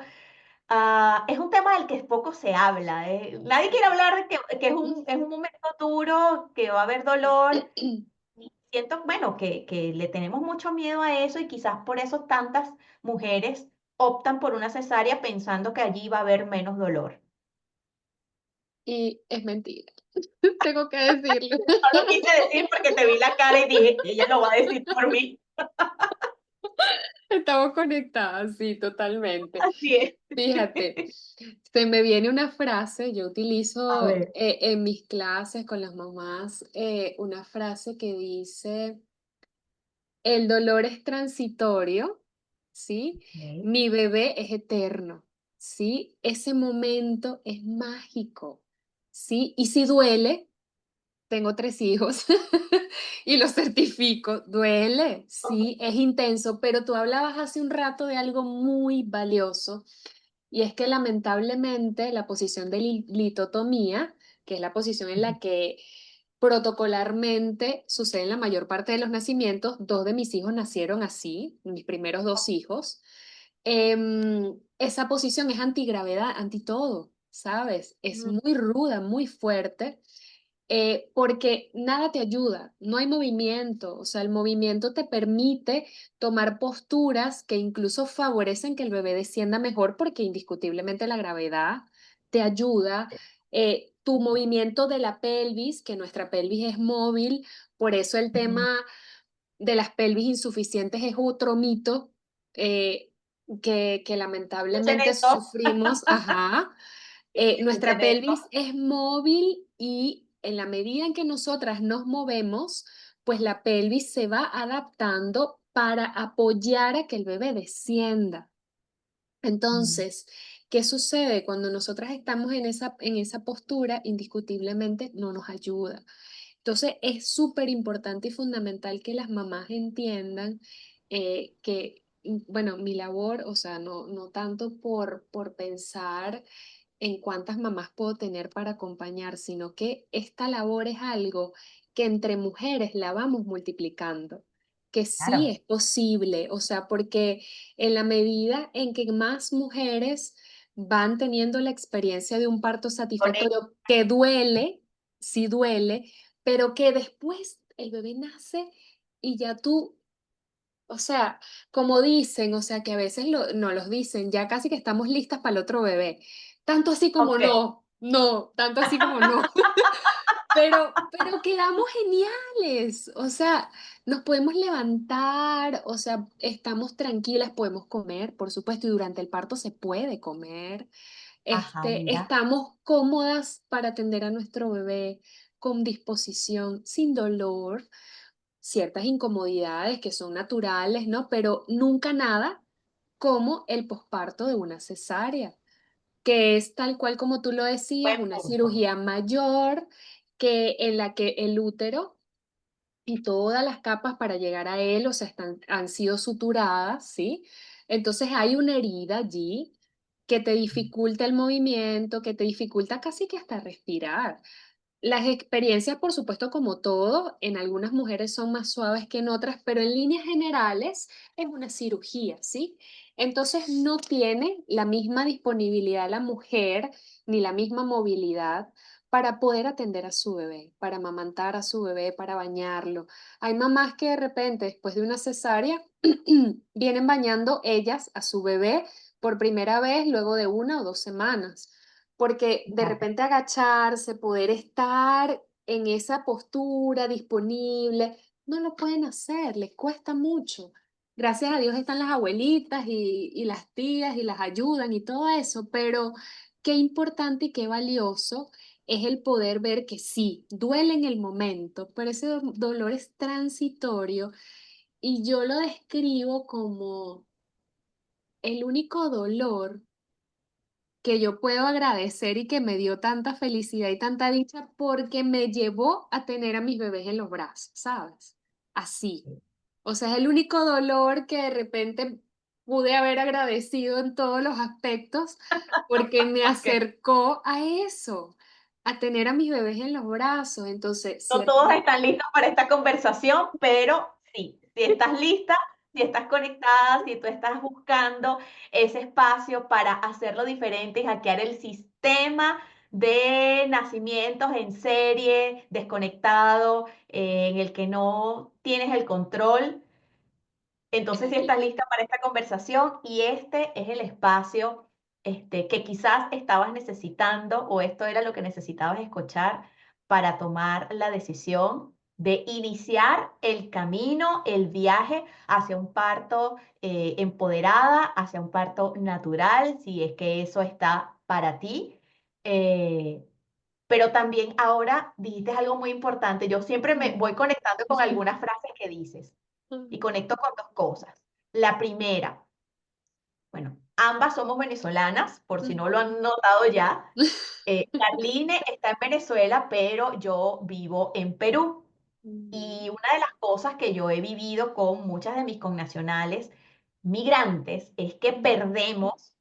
es un tema del que poco se habla. Nadie quiere
Sí.
hablar de que es un momento duro, que va a haber dolor. Y siento, bueno, que le tenemos mucho miedo a eso y quizás por eso tantas mujeres optan por una cesárea pensando que allí va a haber menos dolor.
Y es mentira, tengo que decirlo.
No lo quise decir porque te vi la cara y dije, ella lo va a decir por mí.
Estamos conectadas, sí, totalmente.
Así es.
Fíjate, se me viene una frase, yo
A
utilizo
ver.
en mis clases con las mamás una frase que dice, el dolor es transitorio, ¿sí?
Ok.
Mi bebé es eterno, ¿sí? Ese momento es mágico, ¿sí? Y si duele, tengo 3 hijos y lo certifico, duele,
Ok.
sí, es intenso, pero tú hablabas hace un rato de algo muy valioso, y es que lamentablemente la posición de litotomía, que es la posición en
Ujú,
la que protocolarmente sucede en la mayor parte de los nacimientos, 2 de mis hijos nacieron así, mis primeros 2 hijos, esa posición es antigravedad, anti todo, ¿sabes? Es
ujú,
muy ruda, muy fuerte, porque nada te ayuda, no hay movimiento, o sea, el movimiento te permite tomar posturas que incluso favorecen que el bebé descienda mejor porque indiscutiblemente la gravedad te ayuda. Tu movimiento de la pelvis, que nuestra pelvis es móvil, por eso el
ujú.
tema de las pelvis insuficientes es otro mito eh, que
Piensa en
lamentablemente
eso.
sufrimos, ajá.
Piensa
Nuestra
en eso.
pelvis es móvil y en la medida en que nosotras nos movemos, pues la pelvis se va adaptando para apoyar a que el bebé descienda.
Mm.
Entonces, ¿qué sucede? Cuando nosotras estamos en esa postura, indiscutiblemente no nos ayuda. Entonces, es súper importante y fundamental que las mamás entiendan que, bueno, mi labor, o sea, no tanto por pensar en cuántas mamás puedo tener para acompañar, sino que esta labor es algo que entre mujeres la vamos multiplicando, que sí
Claro,
es posible, o sea, porque en la medida en que más mujeres van teniendo la experiencia de un parto
conecta.
satisfactorio, que duele, sí duele, pero que después el bebé nace y ya tú, o sea, como dicen, o sea, que a veces no los dicen, ya casi que estamos listas para el otro bebé. Tanto así como
Ok.
no, no, tanto así como no. Pero quedamos geniales, o sea, nos podemos levantar, o sea, estamos tranquilas, podemos comer, por supuesto, y durante el parto se puede comer,
Ajá, mira.
Estamos cómodas para atender a nuestro bebé con disposición, sin dolor, ciertas incomodidades que son naturales, ¿no? Pero nunca nada como el posparto de una cesárea, que es tal cual como tú lo decías,
Buen
una
punto.
cirugía mayor que en la que el útero y todas las capas para llegar a él, o sea, han sido suturadas, ¿sí? Entonces hay una herida allí que te dificulta el movimiento, que te dificulta casi que hasta respirar. Las experiencias, por supuesto, como todo, en algunas mujeres son más suaves que en otras, pero en líneas generales es una cirugía, ¿sí? Entonces no tiene la misma disponibilidad la mujer ni la misma movilidad para poder atender a su bebé, para amamantar a su bebé, para bañarlo. Hay mamás que de repente, después de una cesárea, vienen bañando ellas a su bebé por primera vez luego de 1 o 2 semanas porque de
Fíjate.
repente agacharse, poder estar en esa postura disponible, no lo pueden hacer, les cuesta mucho. Gracias a Dios están las abuelitas y las tías y las ayudan y todo eso, pero qué importante y qué valioso es el poder ver que sí, duele en el momento, pero ese dolor es transitorio y yo lo describo como el único dolor que yo puedo agradecer y que me dio tanta felicidad y tanta dicha porque me llevó a tener a mis bebés en los brazos, ¿sabes? Así. O sea, es el único dolor que de repente pude haber agradecido en todos los aspectos porque me
Ok.
acercó a eso, a tener a mis bebés en los brazos. Entonces,
No
cierto.
todos están listos para esta conversación, pero sí, si estás lista, si estás conectada, si tú estás buscando ese espacio para hacerlo diferente y hackear el sistema de nacimientos en serie, desconectado, en el que no tienes el control, entonces,
Estoy
si
aquí.
estás lista para esta conversación y este es el espacio que quizás estabas necesitando o esto era lo que necesitabas escuchar para tomar la decisión de iniciar el camino, el viaje hacia un parto empoderada, hacia un parto natural, si es que eso está para ti. Eh, pero también ahora dijiste algo muy importante. Yo siempre me
Mm.
voy conectando con algunas frases que dices y conecto con dos cosas. La primera, bueno, ambas somos venezolanas, por si no lo
Ujú.
han notado ya. Carline está en Venezuela, pero yo vivo en Perú.
Ujú.
Y una de las cosas que yo he vivido con muchas de mis connacionales migrantes es que perdemos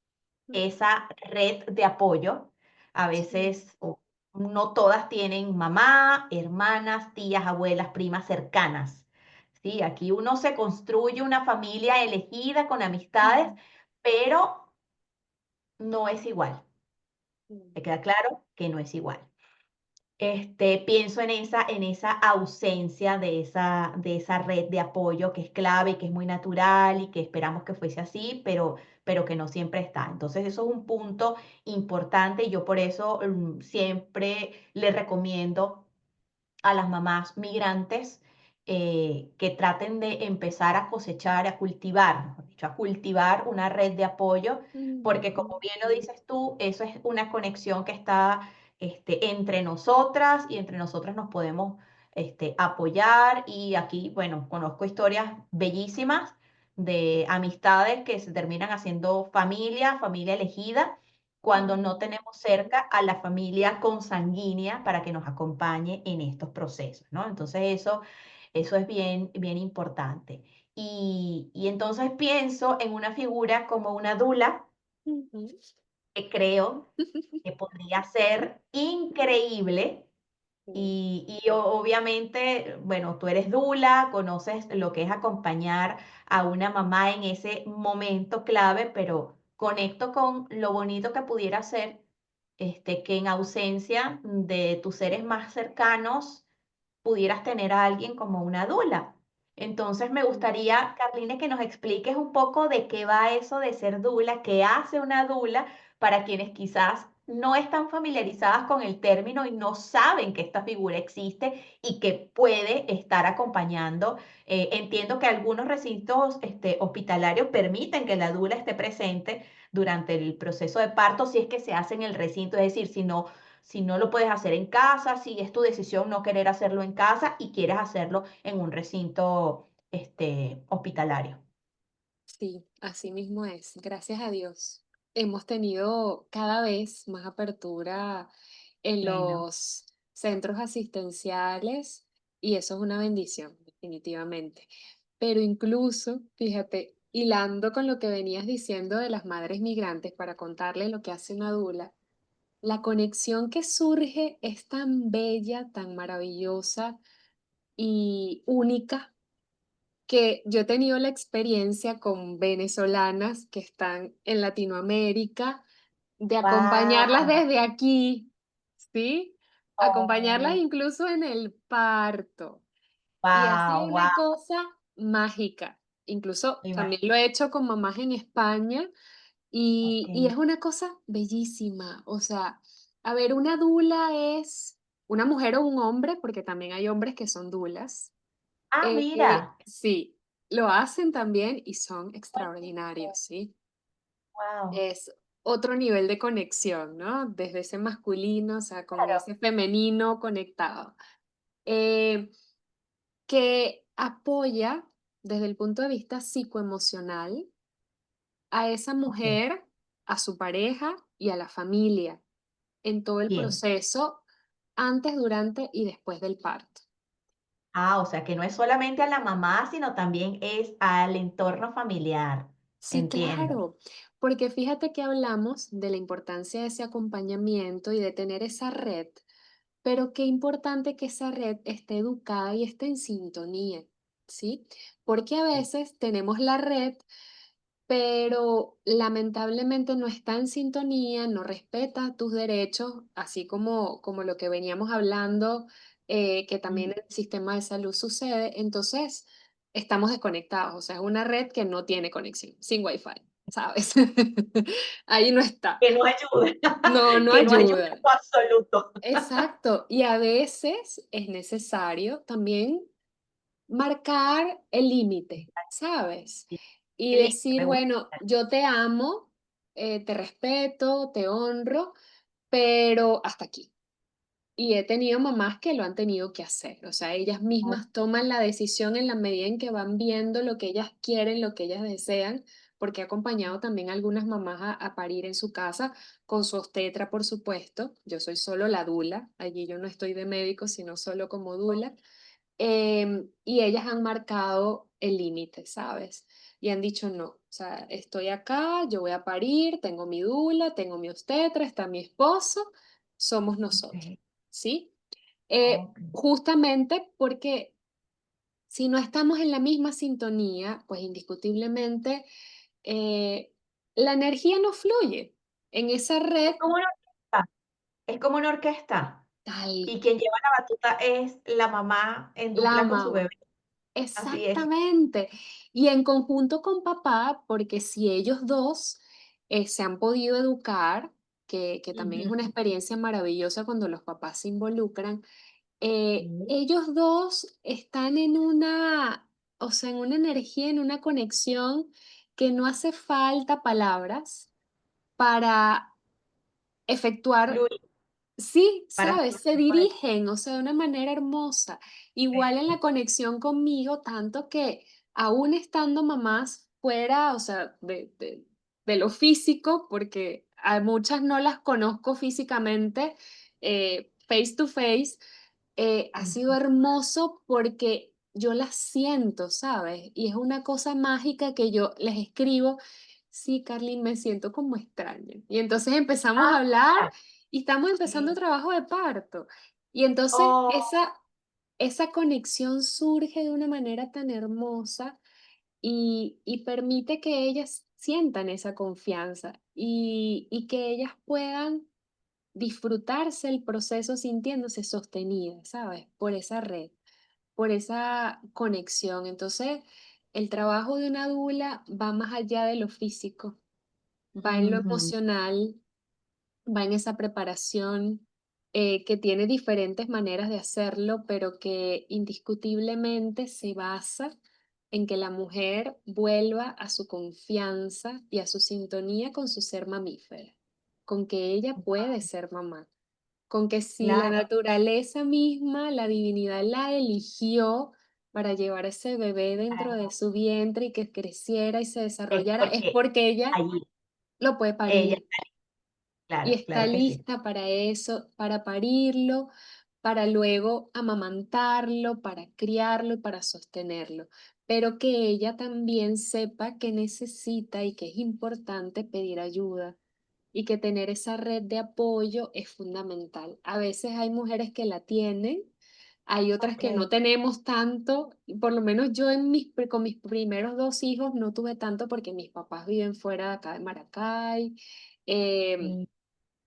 esa red de apoyo. A
Sí.
veces no todas tienen mamá, hermanas, tías, abuelas, primas cercanas. Sí, aquí uno se construye una familia elegida con amistades,
Mm.
pero no es igual.
Mm.
¿Te queda claro que no es igual? Pienso en esa ausencia de esa red de apoyo que es clave y que es muy natural y que esperamos que fuese así, pero que no siempre está. Entonces, eso es un punto importante y yo por eso siempre le recomiendo a las mamás migrantes que traten de empezar a cosechar, a cultivar, mejor dicho, a cultivar una red de apoyo, porque como
Ujú.
bien lo dices tú, eso es una conexión que está entre nosotras y entre nosotras nos podemos apoyar y aquí, bueno, conozco historias bellísimas de amistades que se terminan haciendo familia, familia elegida cuando no
Mm.
tenemos cerca a la familia consanguínea para que nos acompañe en estos procesos, ¿no? Entonces eso es bien, bien importante. Y entonces pienso en una figura como una dula,
Ujú.
que creo que podría ser increíble
Sí.
y obviamente, bueno, tú eres dula, conoces lo que es acompañar a una mamá en ese momento clave, pero conecto con lo bonito que pudiera ser que en ausencia de tus seres más cercanos pudieras tener a alguien como una dula. Entonces me
Mm.
gustaría, Carline, que nos expliques un poco de qué va eso de ser dula, qué hace una dula para quienes quizás no están familiarizadas con el término y no saben que esta figura existe y que puede estar acompañando. Entiendo que algunos recintos hospitalarios permiten que la dula esté presente durante el proceso de parto si es que se hace en el recinto, es decir, si no lo puedes hacer en casa, si es tu decisión no querer hacerlo en casa y quieres hacerlo en un recinto hospitalario.
Sí, así mismo es, gracias a Dios. Hemos tenido cada vez más apertura en
Bueno,
los centros asistenciales y eso es una bendición, definitivamente. Pero incluso, fíjate, hilando con lo que venías diciendo de las madres migrantes para contarle lo que hace una dula, la conexión que surge es tan bella, tan maravillosa y única que yo he tenido la experiencia con venezolanas que están en Latinoamérica, de acompañarlas
wow,
desde aquí, ¿sí? Acompañarlas
oh,
incluso en el parto. Y ha sido
wow, wow,
una cosa mágica. Incluso también
imagínate,
lo he hecho con mamás en España y es una cosa bellísima. O sea, a ver, una dula es una mujer o un hombre, porque también hay hombres que son dulas.
ah, mira,
Sí, lo hacen también y son
buenísimo,
extraordinarios, ¿sí?
wow,
Es otro nivel de conexión, ¿no? Desde ese masculino, o sea, con
claro,
ese femenino conectado, eh, que apoya desde el punto de vista psicoemocional a esa
ok,
mujer, a su pareja y a la familia en todo el
bien.
proceso antes, durante y después del parto.
Ah, o sea que no es solamente a la mamá, sino también es al entorno familiar.
Sí,
Entiendo.
claro, porque fíjate que hablamos de la importancia de ese acompañamiento y de tener esa red, pero qué importante que esa red esté educada y esté en sintonía, ¿sí? Porque a
Sí.
veces tenemos la red, pero lamentablemente no está en sintonía, no respeta tus derechos, así como lo que veníamos hablando, que también
Mm.
en el sistema de salud sucede. Entonces, estamos desconectados, o sea, es una red que no tiene conexión, sin Wi-Fi, ¿sabes? Ahí no está.
Que no ayude,
No, no
que no ayude en
ayuda.
lo absoluto.
Exacto. Y a veces es necesario también marcar el límite, ¿sabes?
Sí,
Y
qué lindo,
decir,
me gusta.
bueno, yo te amo, te respeto, te honro, pero hasta aquí. Y he tenido mamás que lo han tenido que hacer, o sea, ellas mismas toman la decisión en la medida en que van viendo lo que ellas quieren, lo que ellas desean, porque he acompañado también a algunas mamás a parir en su casa con su obstetra, por supuesto. Yo soy solo la dula, allí yo no estoy de médico, sino solo como dula. Y ellas han marcado el límite, ¿sabes? Y han dicho, no, o sea, estoy acá, yo voy a parir, tengo mi dula, tengo mi obstetra, está mi esposo, somos nosotros,
Ok,
¿sí?
ok.
Justamente porque si no estamos en la misma sintonía, pues indiscutiblemente eh, la energía no fluye en esa
Es
red
como una orquesta, es como una orquesta.
tal,
Y quien lleva la batuta es la mamá en
la
dupla con su bebé.
mamá.
Así es.
Exactamente. Y en conjunto con papá, porque si ellos dos se han podido educar, que también es
Ujú.
una experiencia maravillosa cuando los papás se involucran,
Sí,
ellos dos están en una, o sea, en una energía, en una conexión que no hace falta palabras para efectuar.
fluye
Sí,
para
sabes, se
fluir con el
dirigen, o sea, de una manera hermosa. Igual en la
perfecto.
conexión conmigo, tanto que aún estando mamás fuera, o sea, de lo físico, porque a muchas no las conozco físicamente, face to face, ha sido
Ujú.
hermoso porque yo las siento, ¿sabes? Y es una cosa mágica que yo les escribo, sí, Carlin, me siento como extraña. Y entonces empezamos a
Ah,
hablar y estamos empezando
sí.
trabajo de parto. Y entonces
Oh,
esa conexión surge de una manera tan hermosa y permite que ellas sientan esa confianza y que ellas puedan disfrutarse el proceso sintiéndose sostenidas, ¿sabes? Por esa red, por esa conexión. Entonces, el trabajo de una dula va más allá de lo físico, va en lo
ujú.
emocional, va en esa preparación, que tiene diferentes maneras de hacerlo, pero que indiscutiblemente se basa en que la mujer vuelva a su confianza y a su sintonía con su ser mamífera, con que ella puede ser mamá, con que si la
Claro,
naturaleza misma, la divinidad la eligió para llevar ese bebé dentro de
claro.
su vientre y que creciera y se
Es
desarrollara, es
porque
porque ella
allí,
lo puede
ella,
parir. Y
claro,
está
claro que sí.
lista para eso, para parirlo, para luego amamantarlo, para criarlo y para sostenerlo. Pero que ella también sepa que necesita y que es importante pedir ayuda y que tener esa red de apoyo es fundamental. A veces hay mujeres que la tienen, hay otras que
Ok.
no tenemos tanto, y por lo menos yo con mis primeros dos hijos no tuve tanto porque mis papás viven fuera de acá de Maracay. em,
Sí,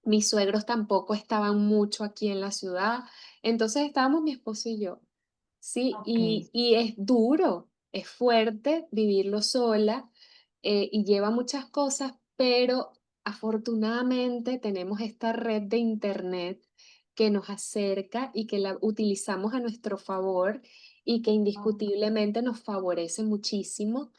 Mis suegros tampoco estaban mucho aquí en la ciudad, entonces estábamos mi esposo y yo, ¿sí?
ok.
Y es duro, es fuerte vivirlo sola, y lleva muchas cosas, pero afortunadamente tenemos esta red de Internet que nos acerca y que la utilizamos a nuestro favor y que
Oh,
indiscutiblemente nos favorece muchísimo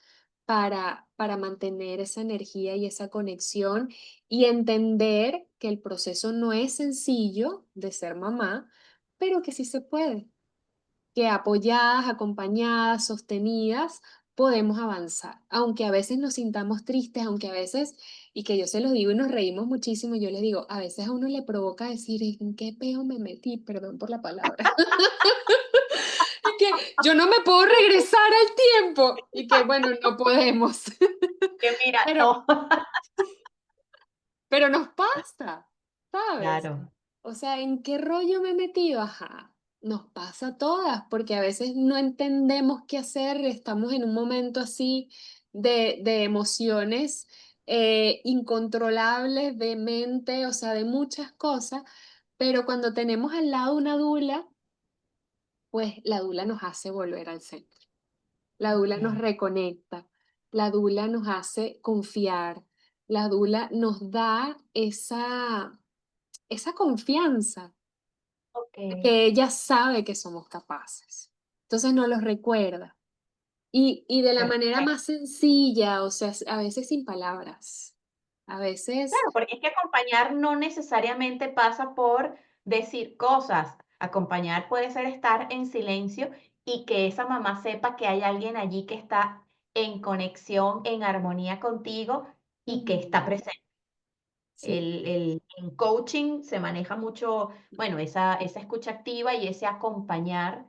para mantener esa energía y esa conexión y entender que el proceso no es sencillo de ser mamá, pero que sí se puede, que apoyadas, acompañadas, sostenidas, podemos avanzar. Aunque a veces nos sintamos tristes, aunque a veces, y que yo se los digo y nos reímos muchísimo, yo les digo, a veces a uno le provoca decir, ¿en qué peo me metí? Perdón por la palabra. Y que yo no me puedo regresar al tiempo. Y que bueno, no podemos.
que mira,
Pero
no.
Pero nos pasa, ¿sabes?
Claro,
O sea, ¿en qué rollo me he metido? Ajá, nos pasa a todas, porque a veces no entendemos qué hacer, estamos en un momento así de emociones incontrolables, de mente, o sea, de muchas cosas, pero cuando tenemos al lado una dula, pues la dula nos hace volver al centro. La dula nos
ok,
reconecta, la dula nos hace confiar, la dula nos da esa confianza de
ok,
que ella sabe que somos capaces. Entonces nos los recuerda. Y de la manera
perfecto.
más sencilla, o sea, a veces sin palabras, a veces.
Claro, porque es que acompañar no necesariamente pasa por decir cosas. Acompañar puede ser estar en silencio y que esa mamá sepa que hay alguien allí que está en conexión, en armonía contigo y que está
Ujú,
presente.
sí,
En coaching se maneja mucho, bueno, esa escucha activa y ese acompañar.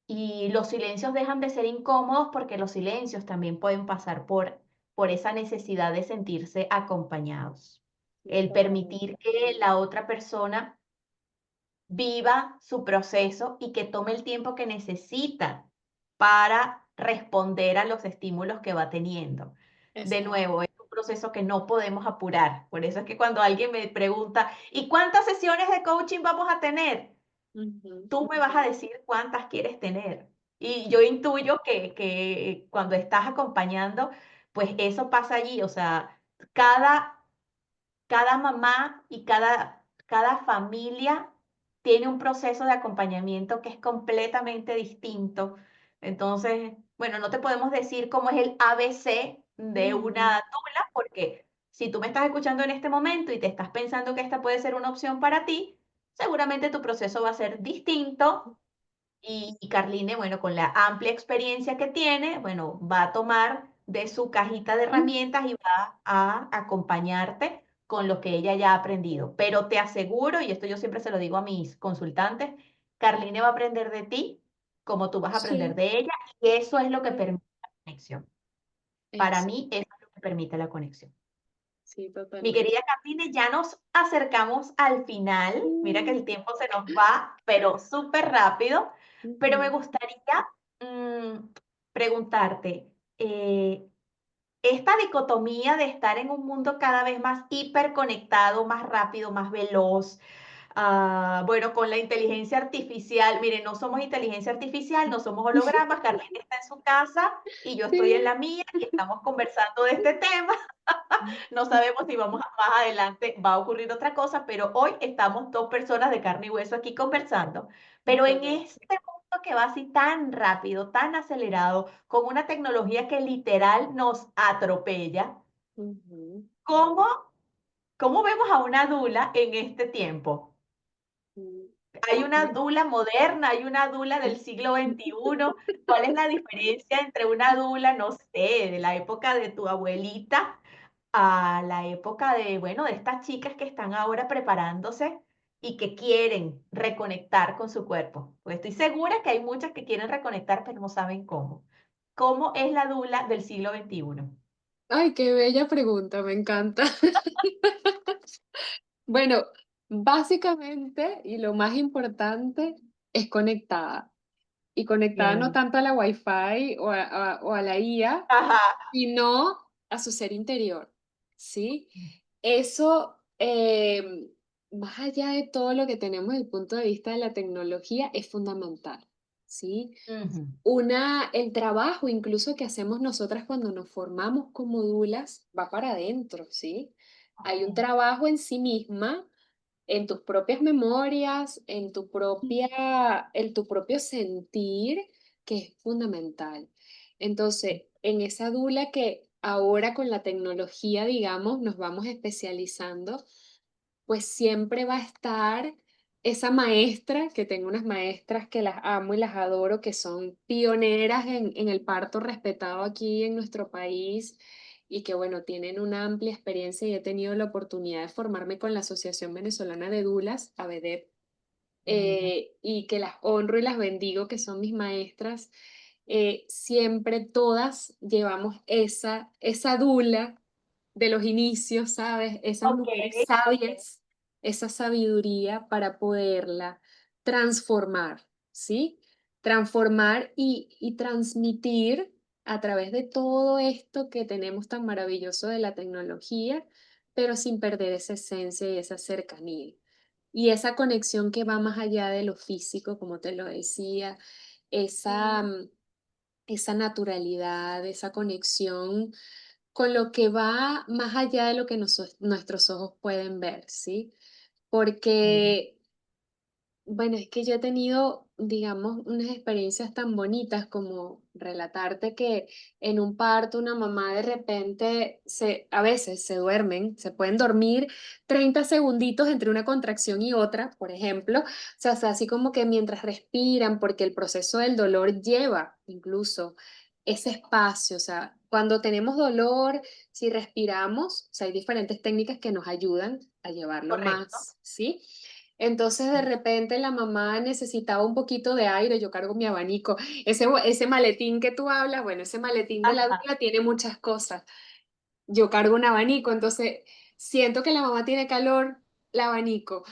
Y los silencios dejan de ser incómodos porque los silencios también pueden pasar por esa necesidad de sentirse acompañados.
sí,
El
totalmente.
permitir que la otra persona viva su proceso y que tome el tiempo que necesita para responder a los estímulos que va teniendo. De
Exacto.
nuevo, es un proceso que no podemos apurar. Por eso es que cuando alguien me pregunta, ¿y cuántas sesiones de coaching vamos a tener?
Ujú,
Tú me vas a decir cuántas quieres tener. Y yo intuyo que cuando estás acompañando, pues eso pasa allí. O sea, cada cada mamá y cada familia tiene un proceso de acompañamiento que es completamente distinto. Entonces, bueno, no te podemos decir cómo es el ABC de una
ujú,
dula, porque si tú me estás escuchando en este momento y te estás pensando que esta puede ser una opción para ti, seguramente tu proceso va a ser distinto y Carline, bueno, con la amplia experiencia que tiene, bueno, va a tomar de su cajita de
ujú.
herramientas y va a acompañarte con lo que ella ya ha aprendido. Pero te aseguro, y esto yo siempre se lo digo a mis consultantes, Carline va a aprender de ti como tú vas a aprender
Sí,
de ella, y eso es lo que
sí,
permite la conexión. Para
eso,
mí, eso es lo que permite la conexión.
sí,
Mi
totalmente.
querida Carline, ya nos acercamos al final. Mira que el
Mm,
tiempo se nos va, pero súper rápido. Pero me
ujú.
gustaría preguntarte, esta dicotomía de estar en un mundo cada vez más hiperconectado, más rápido, más veloz, bueno, con la inteligencia artificial, miren, no somos inteligencia artificial, no somos hologramas, Carlita está en su casa y yo estoy en
Sí.
la mía y estamos conversando de este tema. No sabemos si más adelante va a ocurrir otra cosa, pero hoy estamos 2 personas de carne y hueso aquí conversando. Pero en
Correcto.
este mundo que va así tan rápido, tan acelerado, con una tecnología que literal nos atropella,
Ujú,
¿cómo cómo vemos a una dula en este tiempo?
mm,
Hay una
bueno.
dula moderna, hay una dula del siglo XXI. ¿Cuál es la diferencia entre una dula, no sé, de la época de tu abuelita a la época de, bueno, de estas chicas que están ahora preparándose y que quieren reconectar con su cuerpo? Pues estoy segura que hay muchas que quieren reconectar, pero no saben cómo. ¿Cómo es la dula del siglo XXI?
Ay, qué bella pregunta, me encanta. Bueno, básicamente, y lo más importante, es conectada. Y conectada no
Bien.
tanto a la Wi-Fi o a la IA,
Ajá.
sino a su ser interior, ¿sí? Eso, más allá de todo lo que tenemos desde el punto de vista de la tecnología, es fundamental, ¿sí?
Ujú.
El trabajo incluso que hacemos nosotras cuando nos formamos como dulas va para adentro, ¿sí? Hay un
Okey.
trabajo en sí misma, en tus propias memorias, en tu propio sentir, que es fundamental. Entonces, en esa dula que ahora con la tecnología, digamos, nos vamos especializando, pues siempre va a estar esa maestra, que tengo unas maestras que las amo y las adoro, que son pioneras en el parto respetado aquí en nuestro país y que, bueno, tienen una amplia experiencia y he tenido la oportunidad de formarme con la Asociación Venezolana de Dulas, AVEDEP,
Mira.
y que las honro y las bendigo, que son mis maestras. Siempre todas llevamos esa dula de los inicios, ¿sabes? Esas mujeres
Okey, okey.
sabias, esa sabiduría para poderla transformar, ¿sí? Transformar y transmitir a través de todo esto que tenemos tan maravilloso de la tecnología, pero sin perder esa esencia y esa cercanía. Y esa conexión que va más allá de lo físico, como te lo decía, esa,
Sí.
mm, esa naturalidad, esa conexión con lo que va más allá de lo que nuestros ojos pueden ver, ¿sí?
Mira.
Porque bueno, es que yo he tenido, digamos, unas experiencias tan bonitas como relatarte que en un parto una mamá de repente a veces se duermen, se pueden dormir 30 segunditos entre una contracción y otra, por ejemplo. O sea, así como que mientras respiran, porque el proceso del dolor lleva incluso ese espacio. O sea, cuando tenemos dolor, si respiramos, o sea, hay diferentes técnicas que nos ayudan a llevarlo
Correcto.
más, ¿sí? Entonces, de repente, la mamá necesitaba un poquito de aire, yo cargo mi abanico. Ese maletín que tú hablas, bueno, ese maletín de la
Ajá.
dula tiene muchas cosas. Yo cargo un abanico, entonces siento que la mamá tiene calor, el abanico.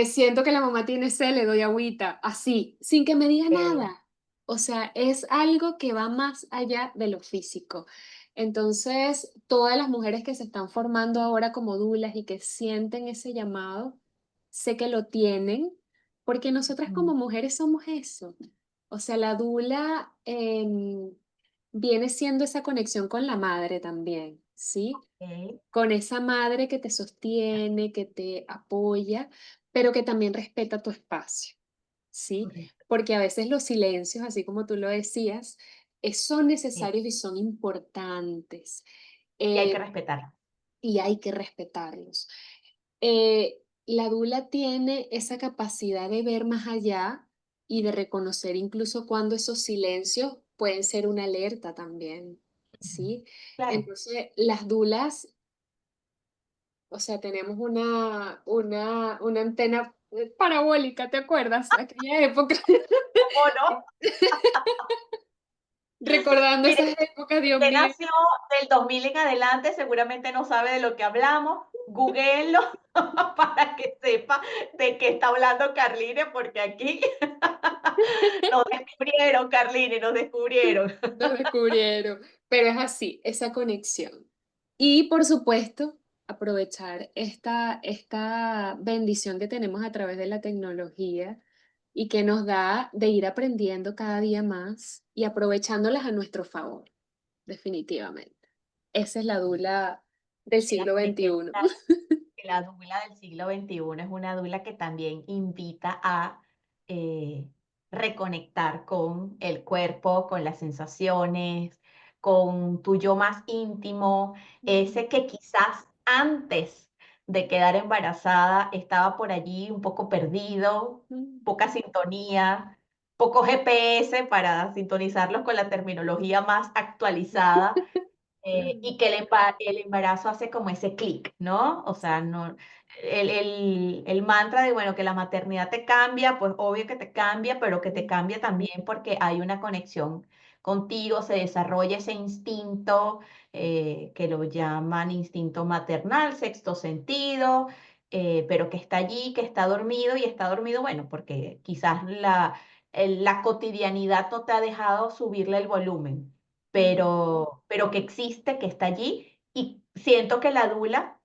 Siento que la mamá tiene sed, le doy agüita, así, sin que me diga
Okey.
nada. O sea, es algo que va más allá de lo físico. Entonces, todas las mujeres que se están formando ahora como dulas y que sienten ese llamado, sé que lo tienen, porque nosotras
Mm.
como mujeres somos eso. O sea, la dula viene siendo esa conexión con la madre también, ¿sí?
Okey.
Con esa madre que te sostiene, que te apoya, pero que también respeta tu espacio, ¿sí?
Correcto.
Porque a veces los silencios, así como tú lo decías, son
Sí.
necesarios y son importantes,
Y hay que
eh,
respetarla.
y hay que respetarlos. La dula tiene esa capacidad de ver más allá y de reconocer incluso cuando esos silencios pueden ser una alerta también,
Ujú.
¿sí?
Claro.
Entonces, las dulas, o sea, tenemos una antena parabólica, ¿te acuerdas? Aquella época,
¿Cómo no?
recordando
Mire,
esas épocas, Dios
usted
mío.
nació del 2000 en adelante, seguramente no sabe de lo que hablamos. Googleenlo para que sepa de qué está hablando Carline, porque aquí nos descubrieron, Carline, nos descubrieron.
Nos descubrieron, pero es así, esa conexión. Y por supuesto, aprovechar esta bendición que tenemos a través de la tecnología y que nos da de ir aprendiendo cada día más y aprovechándolas a nuestro favor, definitivamente. Esa es la dula, del
La
siglo
que
XXI.
la dula del siglo XXI es una dula que también invita a eh, reconectar con el cuerpo, con las sensaciones, con tu yo más íntimo, ese que quizás antes de quedar embarazada estaba por allí un poco perdido, poca sintonía, poco GPS para sintonizarlos con la terminología más actualizada y que el embarazo hace como ese clic, ¿no? O sea, no, el mantra de, bueno, que la maternidad te cambia, pues obvio que te cambia, pero que te cambia también porque hay una conexión contigo, se desarrolla ese instinto que lo llaman instinto maternal, sexto sentido, pero que está allí, que está dormido y está dormido, bueno, porque quizás la cotidianidad no te ha dejado subirle el volumen pero que existe, que está allí, y siento que la dula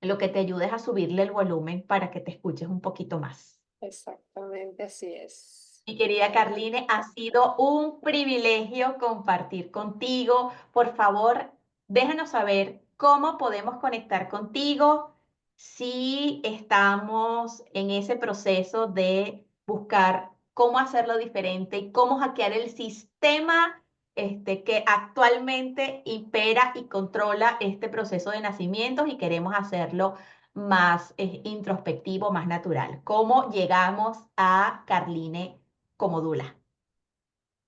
lo que te ayuda es a subirle el volumen para que te escuches un poquito más.
Exactamente así es.
Mi querida Carline, ha sido un privilegio compartir contigo. Por favor, déjanos saber cómo podemos conectar contigo si estamos en ese proceso de buscar cómo hacerlo diferente y cómo hackear el sistema que actualmente impera y controla este proceso de nacimientos y queremos hacerlo más introspectivo, más natural. ¿Cómo llegamos a Carline como Dula?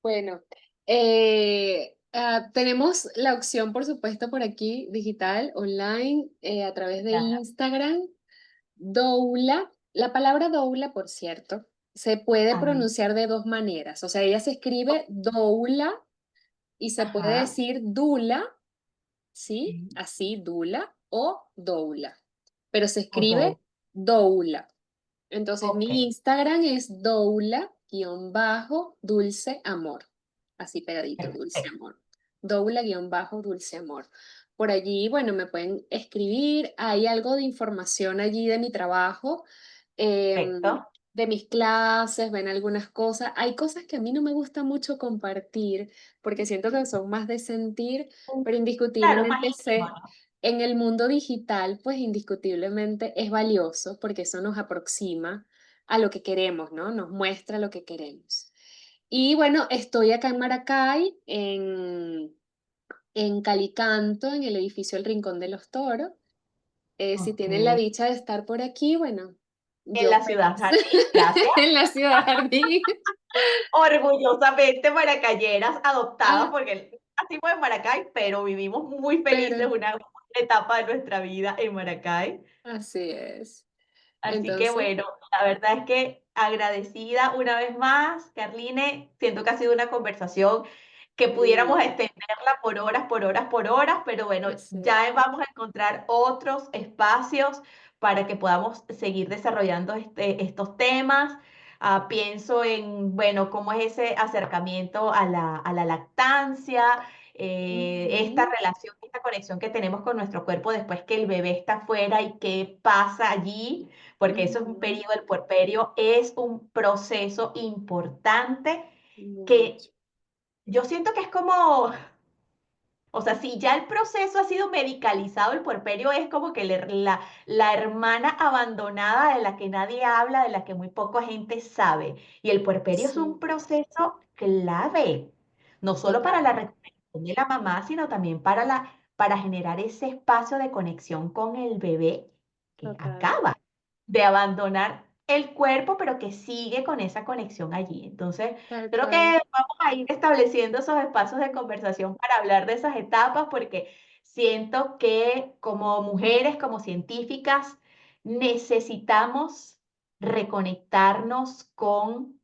Bueno, tenemos la opción, por supuesto, por aquí, digital, online, a través de
Ya.
Instagram, doula. La palabra doula, por cierto, se puede
Ajá.
pronunciar de dos maneras. O sea, ella se escribe doula y se puede
Ajá.
decir dula, ¿sí?
Sí.
Así, dula o doula. Pero se
O
escribe
do.
doula. Entonces,
Ok.
mi Instagram es doula-dulce amor. Así pegadito, dulce
Perfecto.
amor. Doula-dulce amor. Por allí, bueno, me pueden escribir. Hay algo de información allí de mi trabajo, em,
Perfecto.
de mis clases, ven algunas cosas. Hay cosas que a mí no me gusta mucho compartir porque siento que son más de sentir, pero
Claro, es más
indiscutiblemente
íntimo,
sé
¿no?
en el mundo digital, pues indiscutiblemente es valioso porque eso nos aproxima a lo que queremos, ¿no? Nos muestra lo que queremos. Y bueno, estoy acá en Maracay, en Calicanto, en el edificio El Rincón de los Toros. Si
Ok.
tienen la dicha de estar por aquí, bueno,
En
yo
la ciudad
feliz.
jardín, gracias.
En la ciudad jardín.
Orgullosamente maracayeras adoptadas,
Ah,
porque nacimos en Maracay, pero vivimos muy felices
pero
una etapa de nuestra vida en Maracay.
así es.
Así que
Entonces,
bueno, la verdad es que agradecida una vez más, Carline, siento que ha sido una conversación que pudiéramos
sí,
extenderla por horas, por horas, por horas, pero bueno,
así es.
ya vamos a encontrar otros espacios para que podamos seguir desarrollando estos temas. Pienso en, bueno, cómo es ese acercamiento a la lactancia, esta
Ujú,
relación, esta conexión que tenemos con nuestro cuerpo después que el bebé está afuera y qué pasa allí porque eso es un
ujú,
periodo, el puerperio es un proceso importante que
mucho.
yo siento que es como, o sea, si ya el proceso ha sido medicalizado, el puerperio es como que la hermana abandonada de la que nadie habla, de la que muy poca gente sabe. Y el puerperio es un
Sí,
proceso clave, no solo para la
total,
recuperación de la mamá, sino también para generar ese espacio de conexión con el bebé que
total,
acaba de abandonar el cuerpo, pero que sigue con esa conexión allí. Entonces,
tal
creo que
cual.
vamos a ir estableciendo esos espacios de conversación para hablar de esas etapas, porque siento que como mujeres, como científicas, necesitamos reconectarnos con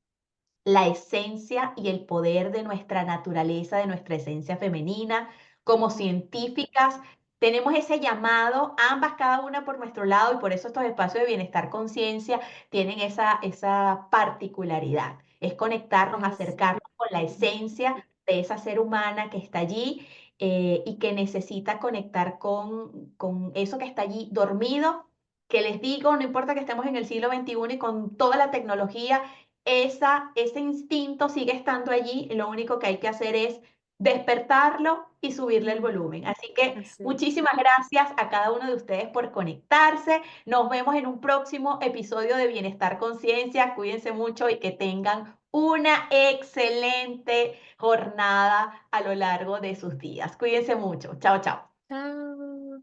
la esencia y el poder de nuestra naturaleza, de nuestra esencia femenina. Como científicas, tenemos ese llamado, ambas, cada una por nuestro lado, y por eso estos espacios de bienestar conciencia tienen esa particularidad. Es conectarnos,
Eso.
acercarnos con la esencia de esa ser humana que está allí y que necesita conectar con eso que está allí dormido, que les digo, no importa que estemos en el siglo XXI y con toda la tecnología, ese instinto sigue estando allí, lo único que hay que hacer es despertarlo y subirle el
Mm,
volumen. Así que
así es.
muchísimas gracias a cada uno de ustedes por conectarse. Nos vemos en un próximo episodio de Bienestar Conciencia. Cuídense mucho y que tengan una excelente jornada a lo largo de sus días. Cuídense mucho. Chao, chao.
Chao.